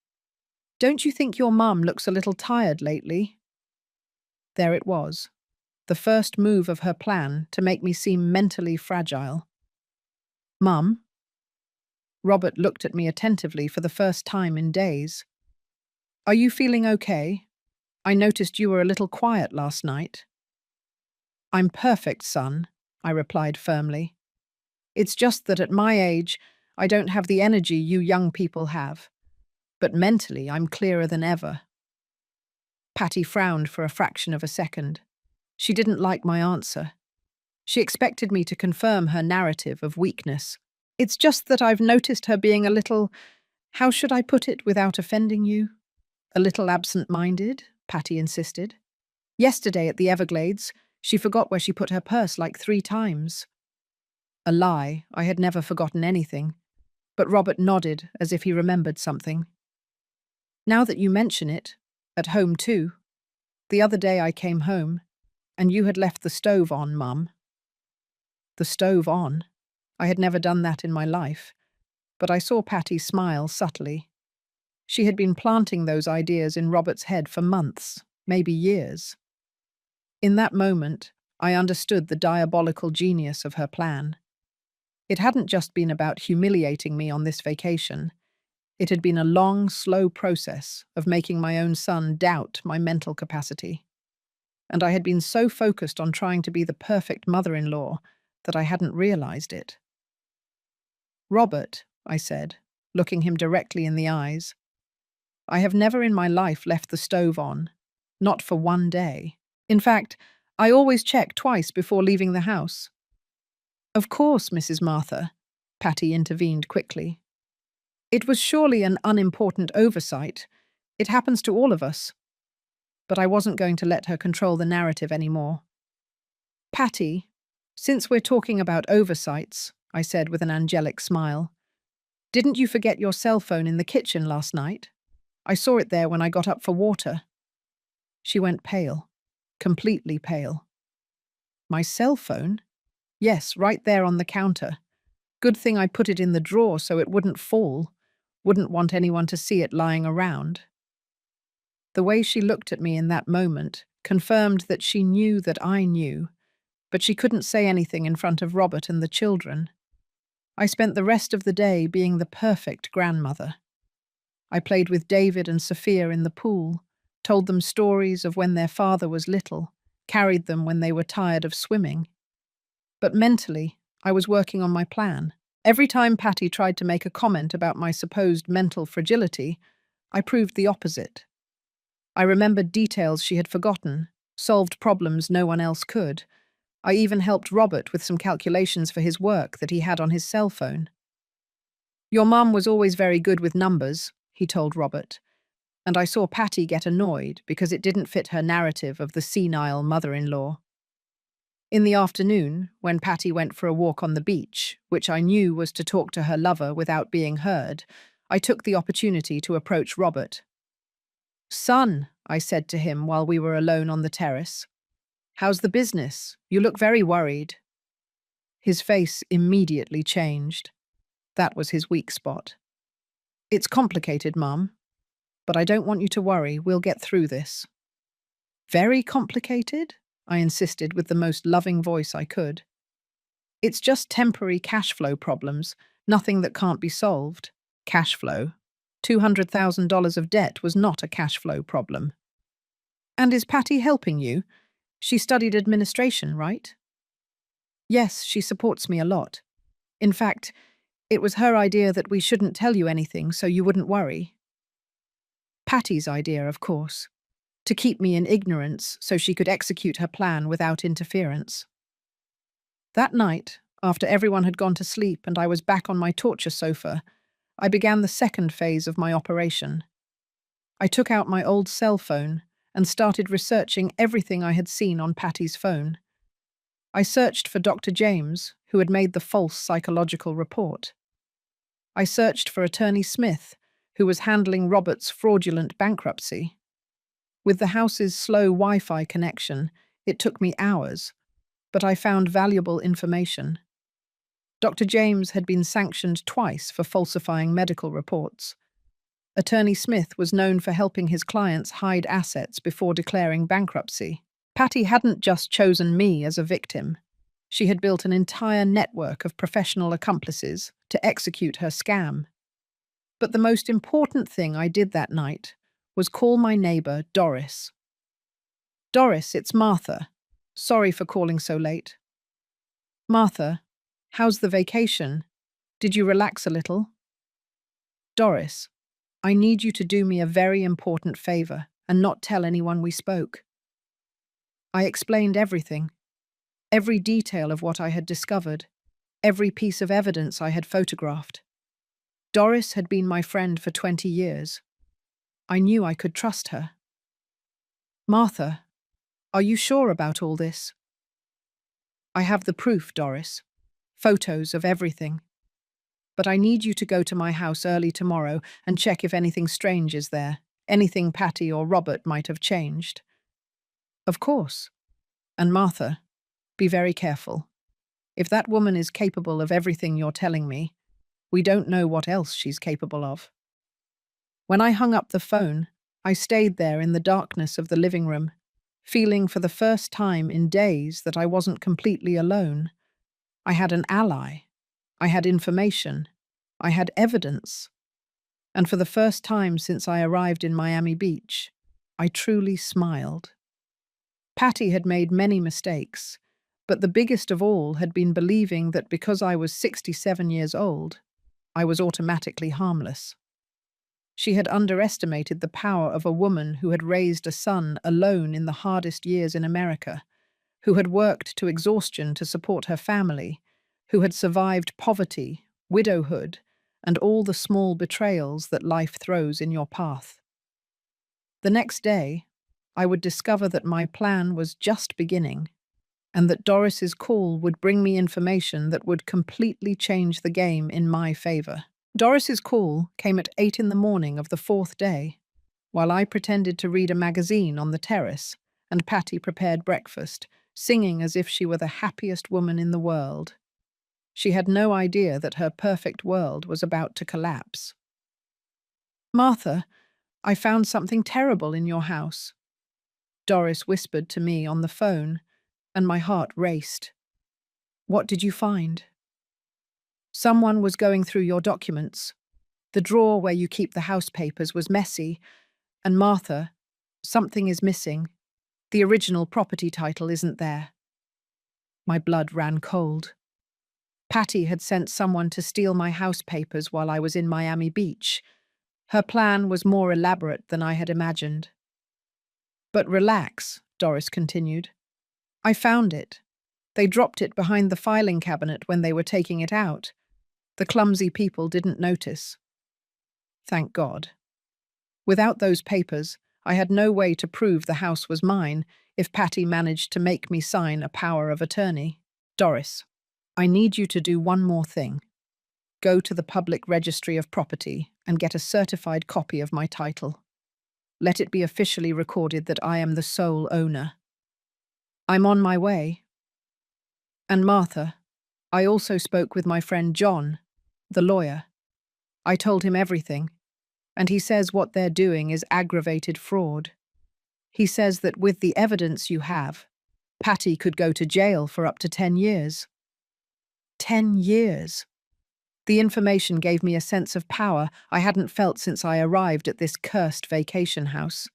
"don't you think your mum looks a little tired lately?" There it was, the first move of her plan to make me seem mentally fragile. "Mum?" Robert looked at me attentively for the first time in days. "Are you feeling okay? I noticed you were a little quiet last night." "I'm perfect, son," I replied firmly. "It's just that at my age, I don't have the energy you young people have. But mentally, I'm clearer than ever." Patty frowned for a fraction of a second. She didn't like my answer. She expected me to confirm her narrative of weakness. "It's just that I've noticed her being a little, how should I put it without offending you? A little absent-minded," Patty insisted. "Yesterday at the Everglades, she forgot where she put her purse like 3 times." A lie, I had never forgotten anything, but Robert nodded as if he remembered something. "Now that you mention it, at home too. The other day I came home, and you had left the stove on, Mum." The stove on? I had never done that in my life, but I saw Patty smile subtly. She had been planting those ideas in Robert's head for months, maybe years. In that moment, I understood the diabolical genius of her plan. It hadn't just been about humiliating me on this vacation. It had been a long, slow process of making my own son doubt my mental capacity. And I had been so focused on trying to be the perfect mother-in-law that I hadn't realized it. "Robert," I said, looking him directly in the eyes, "I have never in my life left the stove on, not for one day. In fact, I always check twice before leaving the house." "Of course, Mrs. Martha," Patty intervened quickly. "It was surely an unimportant oversight. It happens to all of us." But I wasn't going to let her control the narrative anymore. "Patty, since we're talking about oversights," I said with an angelic smile, "didn't you forget your cell phone in the kitchen last night? I saw it there when I got up for water." She went pale, completely pale. "My cell phone? Yes, right there on the counter. Good thing I put it in the drawer so it wouldn't fall. Wouldn't want anyone to see it lying around." The way she looked at me in that moment confirmed that she knew that I knew, but she couldn't say anything in front of Robert and the children. I spent the rest of the day being the perfect grandmother. I played with David and Sophia in the pool, told them stories of when their father was little, carried them when they were tired of swimming. But mentally, I was working on my plan. Every time Patty tried to make a comment about my supposed mental fragility, I proved the opposite. I remembered details she had forgotten, solved problems no one else could. I even helped Robert with some calculations for his work that he had on his cell phone. "Your mum was always very good with numbers," he told Robert, and I saw Patty get annoyed because it didn't fit her narrative of the senile mother-in-law. In the afternoon, when Patty went for a walk on the beach, which I knew was to talk to her lover without being heard, I took the opportunity to approach Robert. "Son," I said to him while we were alone on the terrace. "How's the business? You look very worried." His face immediately changed. That was his weak spot. "It's complicated, Mum, but I don't want you to worry. We'll get through this." "Very complicated?" I insisted with the most loving voice I could. "It's just temporary cash flow problems, nothing that can't be solved." Cash flow? $200,000 of debt was not a cash flow problem. "And is Patty helping you? She studied administration, right?" "Yes, she supports me a lot. In fact, it was her idea that we shouldn't tell you anything so you wouldn't worry." Patty's idea, of course, to keep me in ignorance so she could execute her plan without interference. That night, after everyone had gone to sleep and I was back on my torture sofa, I began the second phase of my operation. I took out my old cell phone and started researching everything I had seen on Patty's phone. I searched for Dr. James, who had made the false psychological report. I searched for Attorney Smith, who was handling Robert's fraudulent bankruptcy. With the house's slow Wi-Fi connection, it took me hours, but I found valuable information. Dr. James had been sanctioned twice for falsifying medical reports. Attorney Smith was known for helping his clients hide assets before declaring bankruptcy. Patty hadn't just chosen me as a victim. She had built an entire network of professional accomplices to execute her scam. But the most important thing I did that night was call my neighbor, Doris. "Doris, it's Martha. Sorry for calling so late." "Martha, how's the vacation? Did you relax a little?" "Doris, I need you to do me a very important favor and not tell anyone we spoke." I explained everything, every detail of what I had discovered, every piece of evidence I had photographed. Doris had been my friend for 20 years. I knew I could trust her. "Martha, are you sure about all this?" "I have the proof, Doris. Photos of everything. But I need you to go to my house early tomorrow and check if anything strange is there, anything Patty or Robert might have changed." "Of course. And Martha, be very careful. If that woman is capable of everything you're telling me, we don't know what else she's capable of." When I hung up the phone, I stayed there in the darkness of the living room, feeling for the first time in days that I wasn't completely alone. I had an ally. I had information. I had evidence. And for the first time since I arrived in Miami Beach, I truly smiled. Patty had made many mistakes, but the biggest of all had been believing that because I was 67 years old, I was automatically harmless. She had underestimated the power of a woman who had raised a son alone in the hardest years in America, who had worked to exhaustion to support her family, who had survived poverty, widowhood, and all the small betrayals that life throws in your path. The next day, I would discover that my plan was just beginning, and that Doris's call would bring me information that would completely change the game in my favor. Doris's call came at 8 in the morning of the fourth day, while I pretended to read a magazine on the terrace, and Patty prepared breakfast, singing as if she were the happiest woman in the world. She had no idea that her perfect world was about to collapse. "Martha, I found something terrible in your house," Doris whispered to me on the phone, and my heart raced. "What did you find?" "Someone was going through your documents. The drawer where you keep the house papers was messy, and Martha, something is missing. The original property title isn't there." My blood ran cold. Patty had sent someone to steal my house papers while I was in Miami Beach. Her plan was more elaborate than I had imagined. "But relax," Doris continued. "I found it. They dropped it behind the filing cabinet when they were taking it out. The clumsy people didn't notice." Thank God. Without those papers, I had no way to prove the house was mine if Patty managed to make me sign a power of attorney. "Doris, I need you to do one more thing. Go to the public registry of property and get a certified copy of my title. Let it be officially recorded that I am the sole owner. I'm on my way. And Martha, I also spoke with my friend John, the lawyer. I told him everything, and he says what they're doing is aggravated fraud. He says that with the evidence you have, Patty could go to jail for up to 10 years. 10 years. The information gave me a sense of power I hadn't felt since I arrived at this cursed vacation house.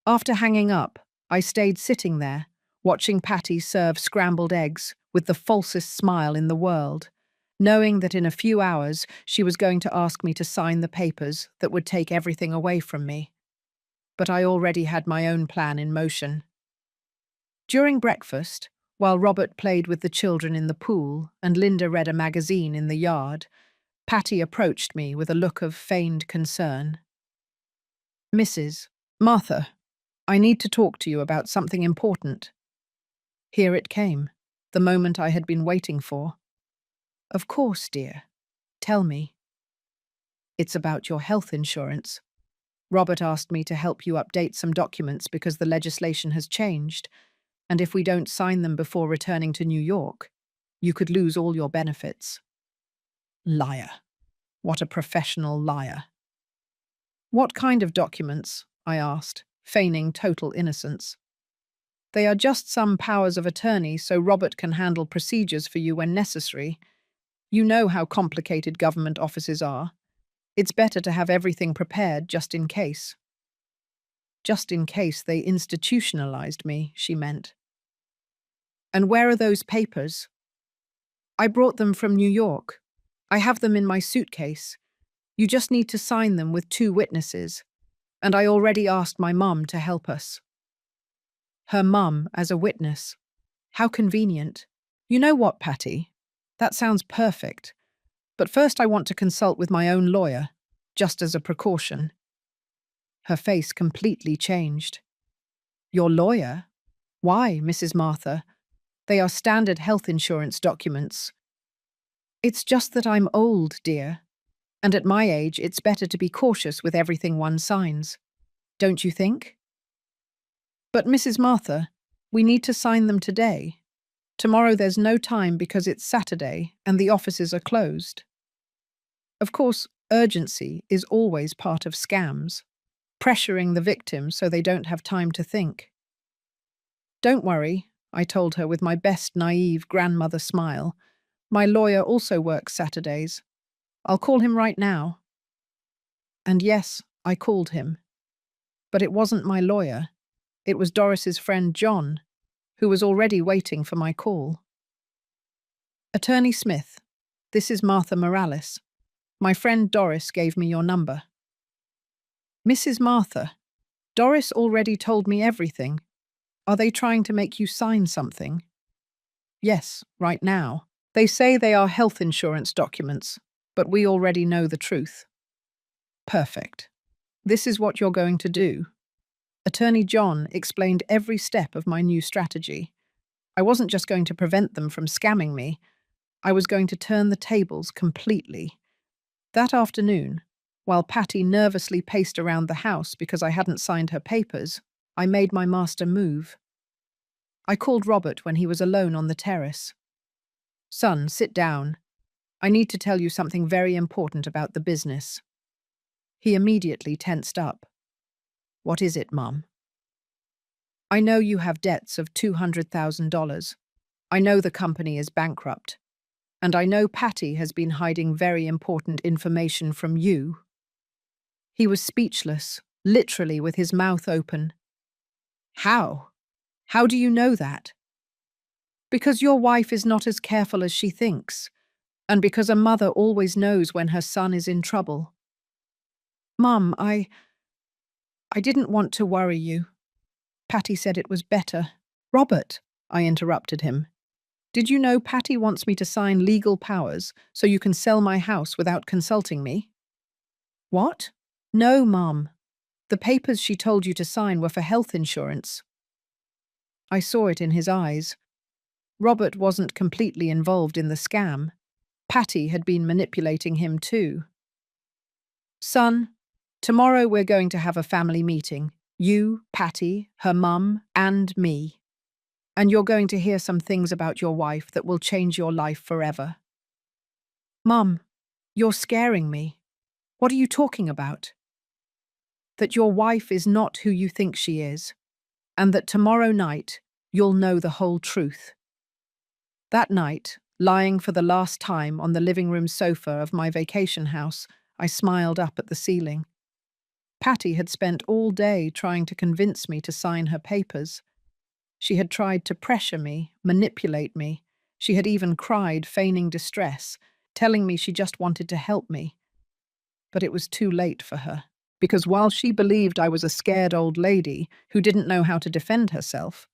After hanging up, I stayed sitting there, watching Patty serve scrambled eggs with the falsest smile in the world, knowing that in a few hours she was going to ask me to sign the papers that would take everything away from me. But I already had my own plan in motion. During breakfast, while Robert played with the children in the pool and Linda read a magazine in the yard, Patty approached me with a look of feigned concern. "Mrs. Martha, I need to talk to you about something important." Here it came, the moment I had been waiting for. "Of course, dear. Tell me." "It's about your health insurance. Robert asked me to help you update some documents because the legislation has changed, and if we don't sign them before returning to New York, you could lose all your benefits." Liar. What a professional liar. "What kind of documents?" I asked, feigning total innocence. "They are just some powers of attorney so Robert can handle procedures for you when necessary. You know how complicated government offices are. It's better to have everything prepared just in case." Just in case they institutionalized me, she meant. "And where are those papers?" "I brought them from New York. I have them in my suitcase. You just need to sign them with 2 witnesses. And I already asked my mum to help us." Her mum as a witness. How convenient. "You know what, Patty? That sounds perfect. But first I want to consult with my own lawyer, just as a precaution." Her face completely changed. "Your lawyer? Why, Mrs. Martha? They are standard health insurance documents." "It's just that I'm old, dear. And at my age, it's better to be cautious with everything one signs. Don't you think?" "But Mrs. Martha, we need to sign them today. Tomorrow there's no time because it's Saturday and the offices are closed." Of course, urgency is always part of scams, pressuring the victim so they don't have time to think. "Don't worry," I told her with my best naive grandmother smile. "My lawyer also works Saturdays. I'll call him right now." And yes, I called him. But it wasn't my lawyer. It was Doris's friend John, who was already waiting for my call. "Attorney Smith, this is Martha Morales. My friend Doris gave me your number." "Mrs. Martha, Doris already told me everything. Are they trying to make you sign something?" "Yes, right now. They say they are health insurance documents, but we already know the truth." "Perfect. This is what you're going to do." Attorney John explained every step of my new strategy. I wasn't just going to prevent them from scamming me. I was going to turn the tables completely. That afternoon, while Patty nervously paced around the house because I hadn't signed her papers, I made my master move. I called Robert when he was alone on the terrace. "Son, sit down. I need to tell you something very important about the business." He immediately tensed up. "What is it, Mum?" "I know you have debts of $200,000. I know the company is bankrupt. And I know Patty has been hiding very important information from you." He was speechless, literally with his mouth open. "How? How do you know that?" "Because your wife is not as careful as she thinks, and because a mother always knows when her son is in trouble." "Mum, I didn't want to worry you. Patty said it was better." "Robert," I interrupted him. "Did you know Patty wants me to sign legal powers so you can sell my house without consulting me?" "What?" "No, Mom. The papers she told you to sign were for health insurance." I saw it in his eyes. Robert wasn't completely involved in the scam. Patty had been manipulating him too. "Son, Tomorrow we're going to have a family meeting. You, Patty, her mum, and me. And you're going to hear some things about your wife that will change your life forever. Mum, you're scaring me. What are you talking about? That your wife is not who you think she is, and that tomorrow night you'll know the whole truth. That night, lying for the last time on the living room sofa of my vacation house, I smiled up at the ceiling. Patty had spent all day trying to convince me to sign her papers. She had tried to pressure me, manipulate me. She had even cried, feigning distress, telling me she just wanted to help me. But it was too late for her, because while she believed I was a scared old lady who didn't know how to defend herself,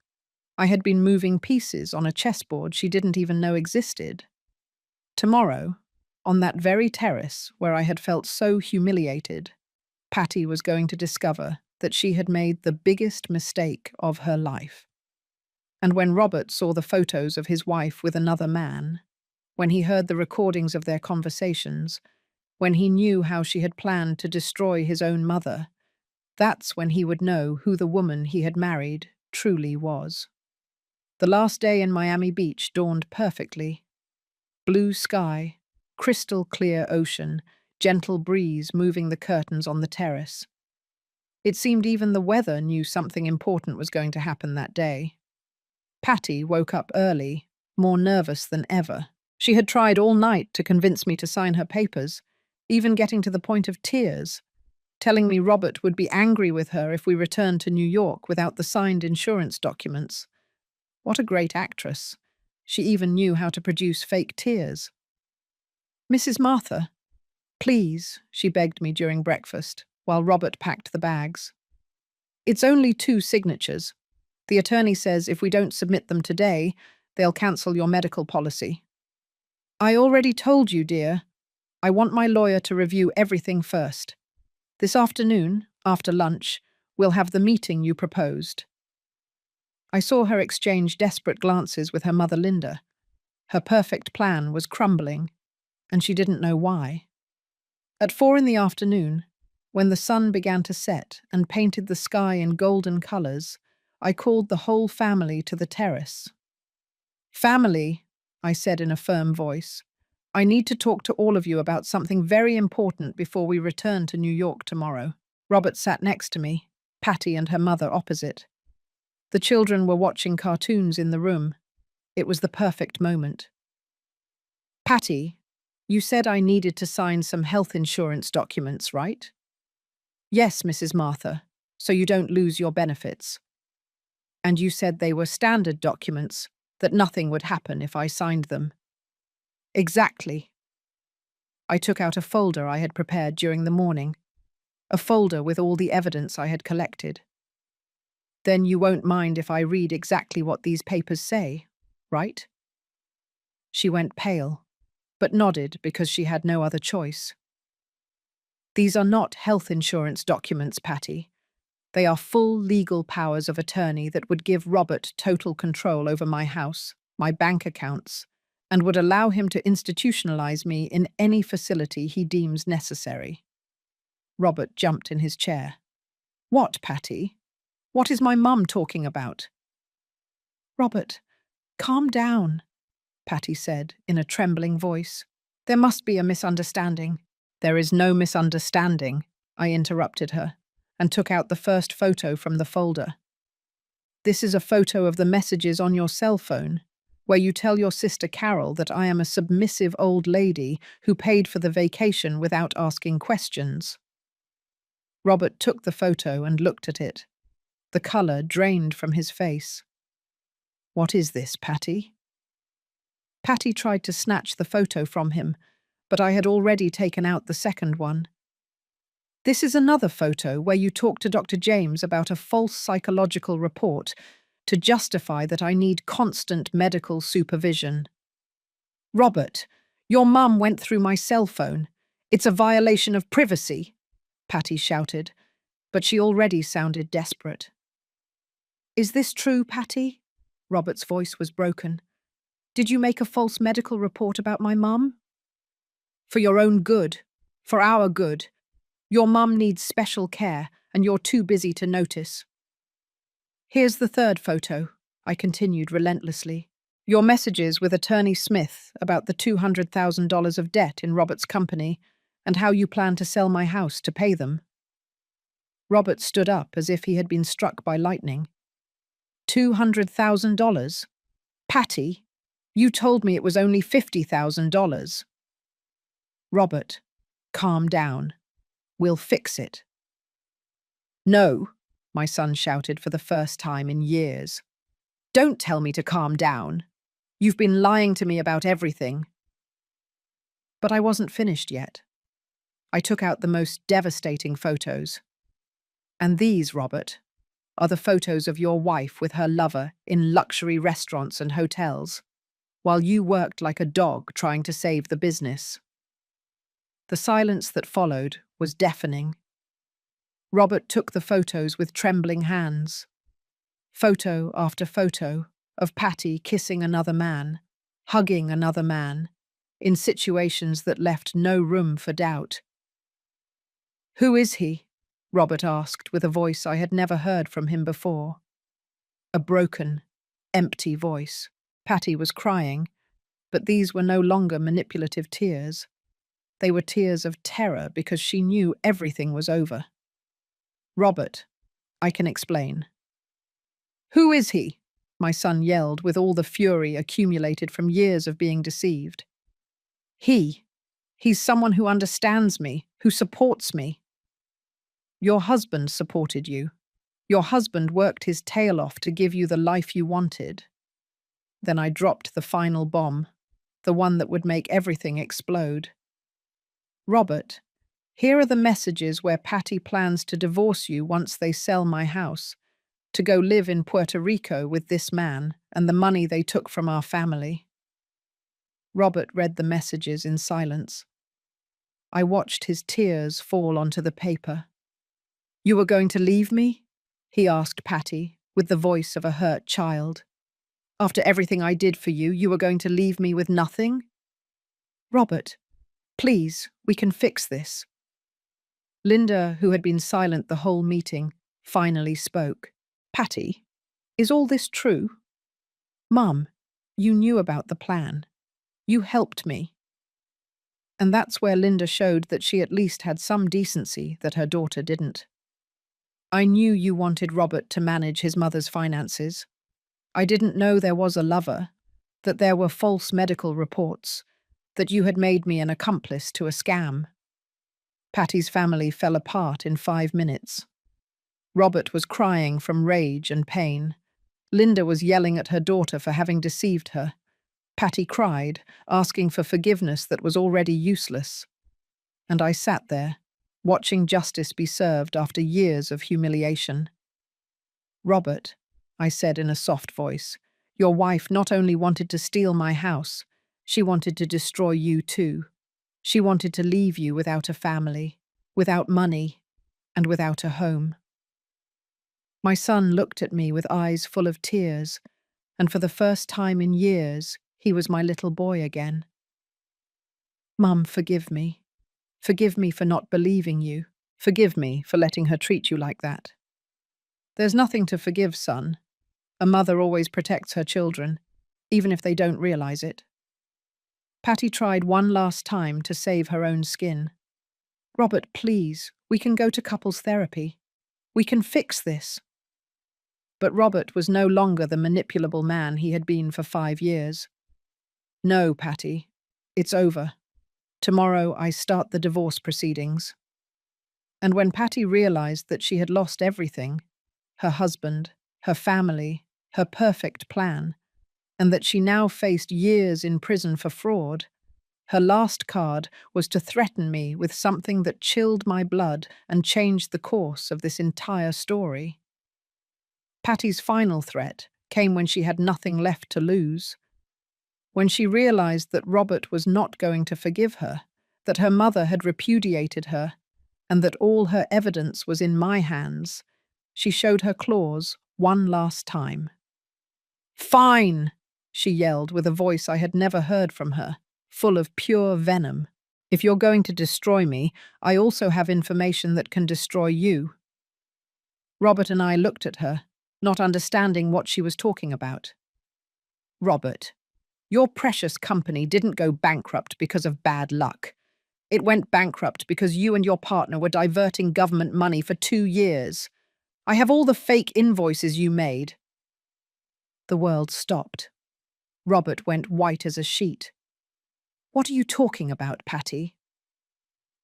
I had been moving pieces on a chessboard she didn't even know existed. Tomorrow, on that very terrace where I had felt so humiliated, Patty was going to discover that she had made the biggest mistake of her life. And when Robert saw the photos of his wife with another man, when he heard the recordings of their conversations, when he knew how she had planned to destroy his own mother, that's when he would know who the woman he had married truly was. The last day in Miami Beach dawned perfectly. Blue sky, crystal clear ocean, gentle breeze moving the curtains on the terrace. It seemed even the weather knew something important was going to happen that day. Patty woke up early, more nervous than ever. She had tried all night to convince me to sign her papers, even getting to the point of tears, telling me Robert would be angry with her if we returned to New York without the signed insurance documents. What a great actress. She even knew how to produce fake tears. Mrs. Martha, please, she begged me during breakfast, while Robert packed the bags. It's only 2 signatures. The attorney says if we don't submit them today, they'll cancel your medical policy. I already told you, dear. I want my lawyer to review everything first. This afternoon, after lunch, we'll have the meeting you proposed. I saw her exchange desperate glances with her mother Linda. Her perfect plan was crumbling, and she didn't know why. At 4 in the afternoon, when the sun began to set and painted the sky in golden colours, I called the whole family to the terrace. Family, I said in a firm voice, I need to talk to all of you about something very important before we return to New York tomorrow. Robert sat next to me, Patty and her mother opposite. The children were watching cartoons in the room. It was the perfect moment. Patty, you said I needed to sign some health insurance documents, right? Yes, Mrs. Martha, so you don't lose your benefits. And you said they were standard documents, that nothing would happen if I signed them. Exactly. I took out a folder I had prepared during the morning, a folder with all the evidence I had collected. Then you won't mind if I read exactly what these papers say, right? She went pale, but nodded because she had no other choice. These are not health insurance documents, Patty. They are full legal powers of attorney that would give Robert total control over my house, my bank accounts, and would allow him to institutionalize me in any facility he deems necessary. Robert jumped in his chair. What, Patty? What is my mum talking about? Robert, calm down, Patty said in a trembling voice. There must be a misunderstanding. There is no misunderstanding, I interrupted her, and took out the first photo from the folder. This is a photo of the messages on your cell phone, where you tell your sister Carol that I am a submissive old lady who paid for the vacation without asking questions. Robert took the photo and looked at it. The colour drained from his face. What is this, Patty? Patty tried to snatch the photo from him, but I had already taken out the second one. This is another photo where you talk to Dr. James about a false psychological report to justify that I need constant medical supervision. Robert, your mum went through my cell phone. It's a violation of privacy, Patty shouted, but she already sounded desperate. Is this true, Patty? Robert's voice was broken. Did you make a false medical report about my mum? For your own good, for our good. Your mum needs special care, and you're too busy to notice. Here's the third photo, I continued relentlessly. Your messages with Attorney Smith about the $200,000 of debt in Robert's company and how you plan to sell my house to pay them. Robert stood up as if he had been struck by lightning. $200,000? Patty, you told me it was only $50,000. Robert, calm down. We'll fix it. No, my son shouted for the first time in years. Don't tell me to calm down. You've been lying to me about everything. But I wasn't finished yet. I took out the most devastating photos. And these, Robert, are the photos of your wife with her lover in luxury restaurants and hotels, while you worked like a dog trying to save the business. The silence that followed was deafening. Robert took the photos with trembling hands. Photo after photo of Patty kissing another man, hugging another man, in situations that left no room for doubt. Who is he? Robert asked with a voice I had never heard from him before. A broken, empty voice. Patty was crying, but these were no longer manipulative tears. They were tears of terror because she knew everything was over. Robert, I can explain. Who is he? My son yelled with all the fury accumulated from years of being deceived. He's someone who understands me, who supports me. Your husband supported you. Your husband worked his tail off to give you the life you wanted. Then I dropped the final bomb, the one that would make everything explode. Robert, here are the messages where Patty plans to divorce you once they sell my house, to go live in Puerto Rico with this man and the money they took from our family. Robert read the messages in silence. I watched his tears fall onto the paper. You were going to leave me? He asked Patty, with the voice of a hurt child. After everything I did for you, you were going to leave me with nothing? Robert, please, we can fix this. Linda, who had been silent the whole meeting, finally spoke. Patty, is all this true? Mum, you knew about the plan. You helped me. And that's where Linda showed that she at least had some decency that her daughter didn't. I knew you wanted Robert to manage his mother's finances. I didn't know there was a lover, that there were false medical reports, that you had made me an accomplice to a scam. Patty's family fell apart in 5 minutes. Robert was crying from rage and pain. Linda was yelling at her daughter for having deceived her. Patty cried, asking for forgiveness that was already useless. And I sat there, watching justice be served after years of humiliation. Robert, I said in a soft voice, your wife not only wanted to steal my house, she wanted to destroy you too. She wanted to leave you without a family, without money, and without a home. My son looked at me with eyes full of tears, and for the first time in years, he was my little boy again. Mum, forgive me. Forgive me for not believing you. Forgive me for letting her treat you like that. There's nothing to forgive, son. A mother always protects her children, even if they don't realize it. Patty tried one last time to save her own skin. Robert, please, we can go to couples therapy. We can fix this. But Robert was no longer the manipulable man he had been for 5 years. No, Patty, it's over. Tomorrow I start the divorce proceedings. And when Patty realized that she had lost everything, her husband, her family, her perfect plan, and that she now faced years in prison for fraud, her last card was to threaten me with something that chilled my blood and changed the course of this entire story. Patty's final threat came when she had nothing left to lose. When she realized that Robert was not going to forgive her, that her mother had repudiated her, and that all her evidence was in my hands, she showed her claws one last time. Fine, she yelled with a voice I had never heard from her, full of pure venom. If you're going to destroy me, I also have information that can destroy you. Robert and I looked at her, not understanding what she was talking about. Robert, your precious company didn't go bankrupt because of bad luck. It went bankrupt because you and your partner were diverting government money for 2 years. I have all the fake invoices you made. The world stopped. Robert went white as a sheet. What are you talking about, Patty?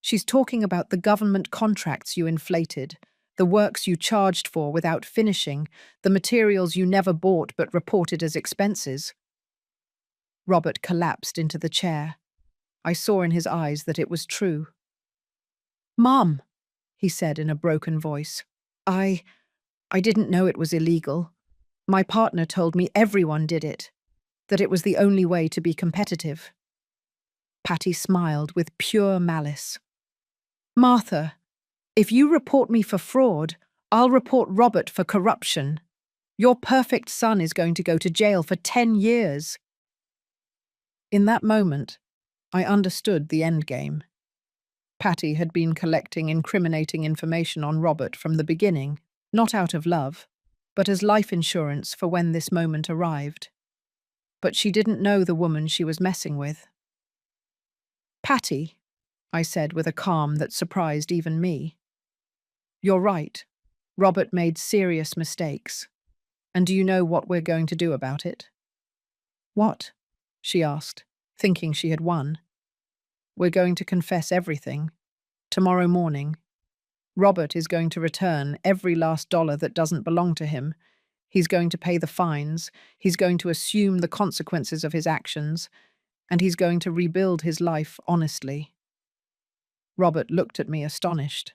She's talking about the government contracts you inflated, the works you charged for without finishing, the materials you never bought but reported as expenses. Robert collapsed into the chair. I saw in his eyes that it was true. Mom, he said in a broken voice, I didn't know it was illegal. My partner told me everyone did it, that it was the only way to be competitive. Patty smiled with pure malice. Martha, if you report me for fraud, I'll report Robert for corruption. Your perfect son is going to go to jail for 10 years. In that moment, I understood the endgame. Patty had been collecting incriminating information on Robert from the beginning, not out of love, but as life insurance for when this moment arrived. But she didn't know the woman she was messing with. Patty, I said with a calm that surprised even me. You're right. Robert made serious mistakes. And do you know what we're going to do about it? What? She asked, thinking she had won. We're going to confess everything. Tomorrow morning. Robert is going to return every last dollar that doesn't belong to him. He's going to pay the fines. He's going to assume the consequences of his actions. And he's going to rebuild his life honestly. Robert looked at me astonished.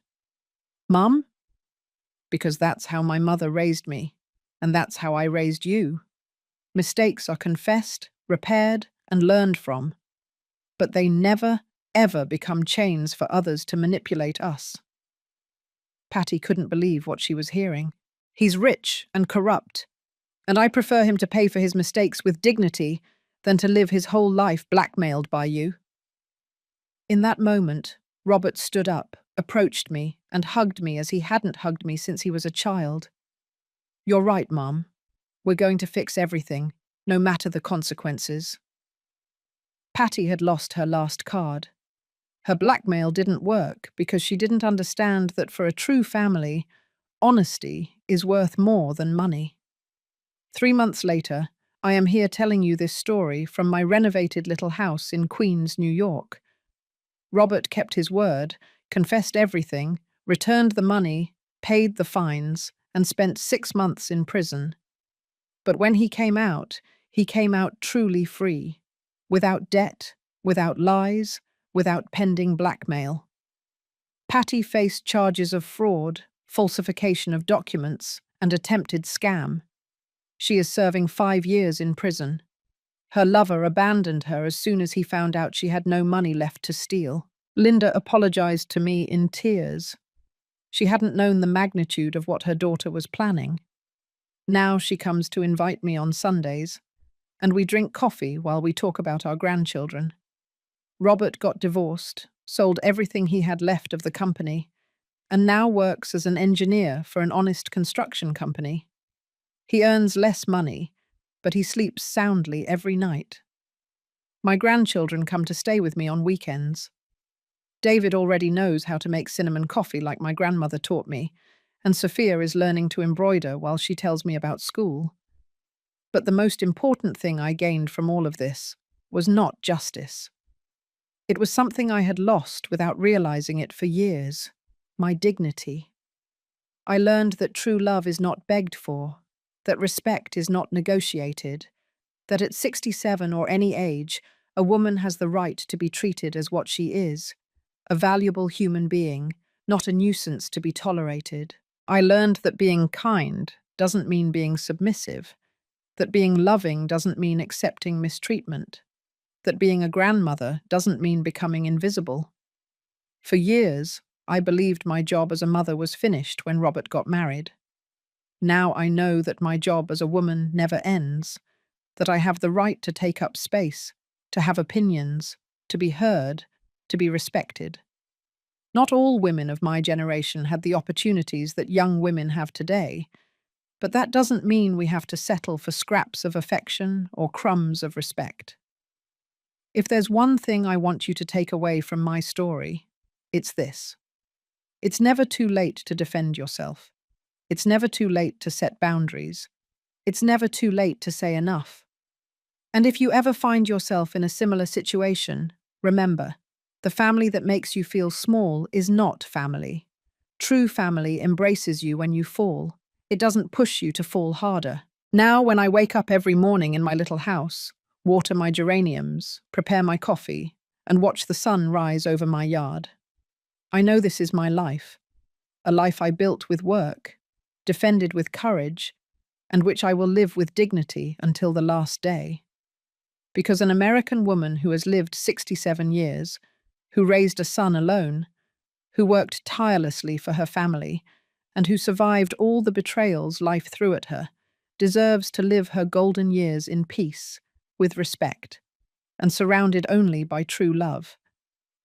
Mum? Because that's how my mother raised me, and that's how I raised you. Mistakes are confessed, repaired, and learned from, but they never, ever become chains for others to manipulate us. Patty couldn't believe what she was hearing. He's rich and corrupt, and I prefer him to pay for his mistakes with dignity than to live his whole life blackmailed by you. In that moment, Robert stood up, approached me, and hugged me as he hadn't hugged me since he was a child. You're right, Mum. We're going to fix everything, no matter the consequences. Patty had lost her last card. Her blackmail didn't work because she didn't understand that for a true family, honesty is worth more than money. 3 months later, I am here telling you this story from my renovated little house in Queens, New York. Robert kept his word, confessed everything, returned the money, paid the fines, and spent 6 months in prison. But when he came out truly free, without debt, without lies, without pending blackmail. Patty faced charges of fraud, falsification of documents, and attempted scam. She is serving 5 years in prison. Her lover abandoned her as soon as he found out she had no money left to steal. Linda apologized to me in tears. She hadn't known the magnitude of what her daughter was planning. Now she comes to invite me on Sundays, and we drink coffee while we talk about our grandchildren. Robert got divorced, sold everything he had left of the company, and now works as an engineer for an honest construction company. He earns less money, but he sleeps soundly every night. My grandchildren come to stay with me on weekends. David already knows how to make cinnamon coffee like my grandmother taught me, and Sophia is learning to embroider while she tells me about school. But the most important thing I gained from all of this was not justice. It was something I had lost without realizing it for years: my dignity. I learned that true love is not begged for, that respect is not negotiated, that at 67 or any age, a woman has the right to be treated as what she is, a valuable human being, not a nuisance to be tolerated. I learned that being kind doesn't mean being submissive, that being loving doesn't mean accepting mistreatment, that being a grandmother doesn't mean becoming invisible. For years, I believed my job as a mother was finished when Robert got married. Now I know that my job as a woman never ends, that I have the right to take up space, to have opinions, to be heard, to be respected. Not all women of my generation had the opportunities that young women have today, but that doesn't mean we have to settle for scraps of affection or crumbs of respect. If there's one thing I want you to take away from my story, it's this. It's never too late to defend yourself. It's never too late to set boundaries. It's never too late to say enough. And if you ever find yourself in a similar situation, remember, the family that makes you feel small is not family. True family embraces you when you fall. It doesn't push you to fall harder. Now, when I wake up every morning in my little house, water my geraniums, prepare my coffee, and watch the sun rise over my yard, I know this is my life, a life I built with work, defended with courage, and which I will live with dignity until the last day. Because an American woman who has lived 67 years, who raised a son alone, who worked tirelessly for her family, and who survived all the betrayals life threw at her, deserves to live her golden years in peace, with respect, and surrounded only by true love.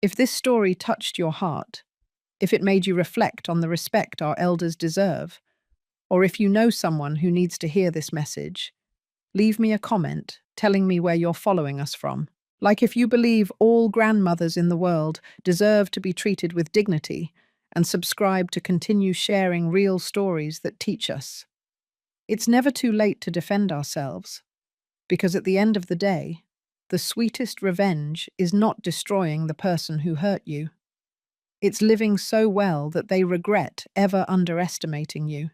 If this story touched your heart, if it made you reflect on the respect our elders deserve, or if you know someone who needs to hear this message, leave me a comment telling me where you're following us from. Like if you believe all grandmothers in the world deserve to be treated with dignity, and subscribe to continue sharing real stories that teach us. It's never too late to defend ourselves, because at the end of the day, the sweetest revenge is not destroying the person who hurt you. It's living so well that they regret ever underestimating you.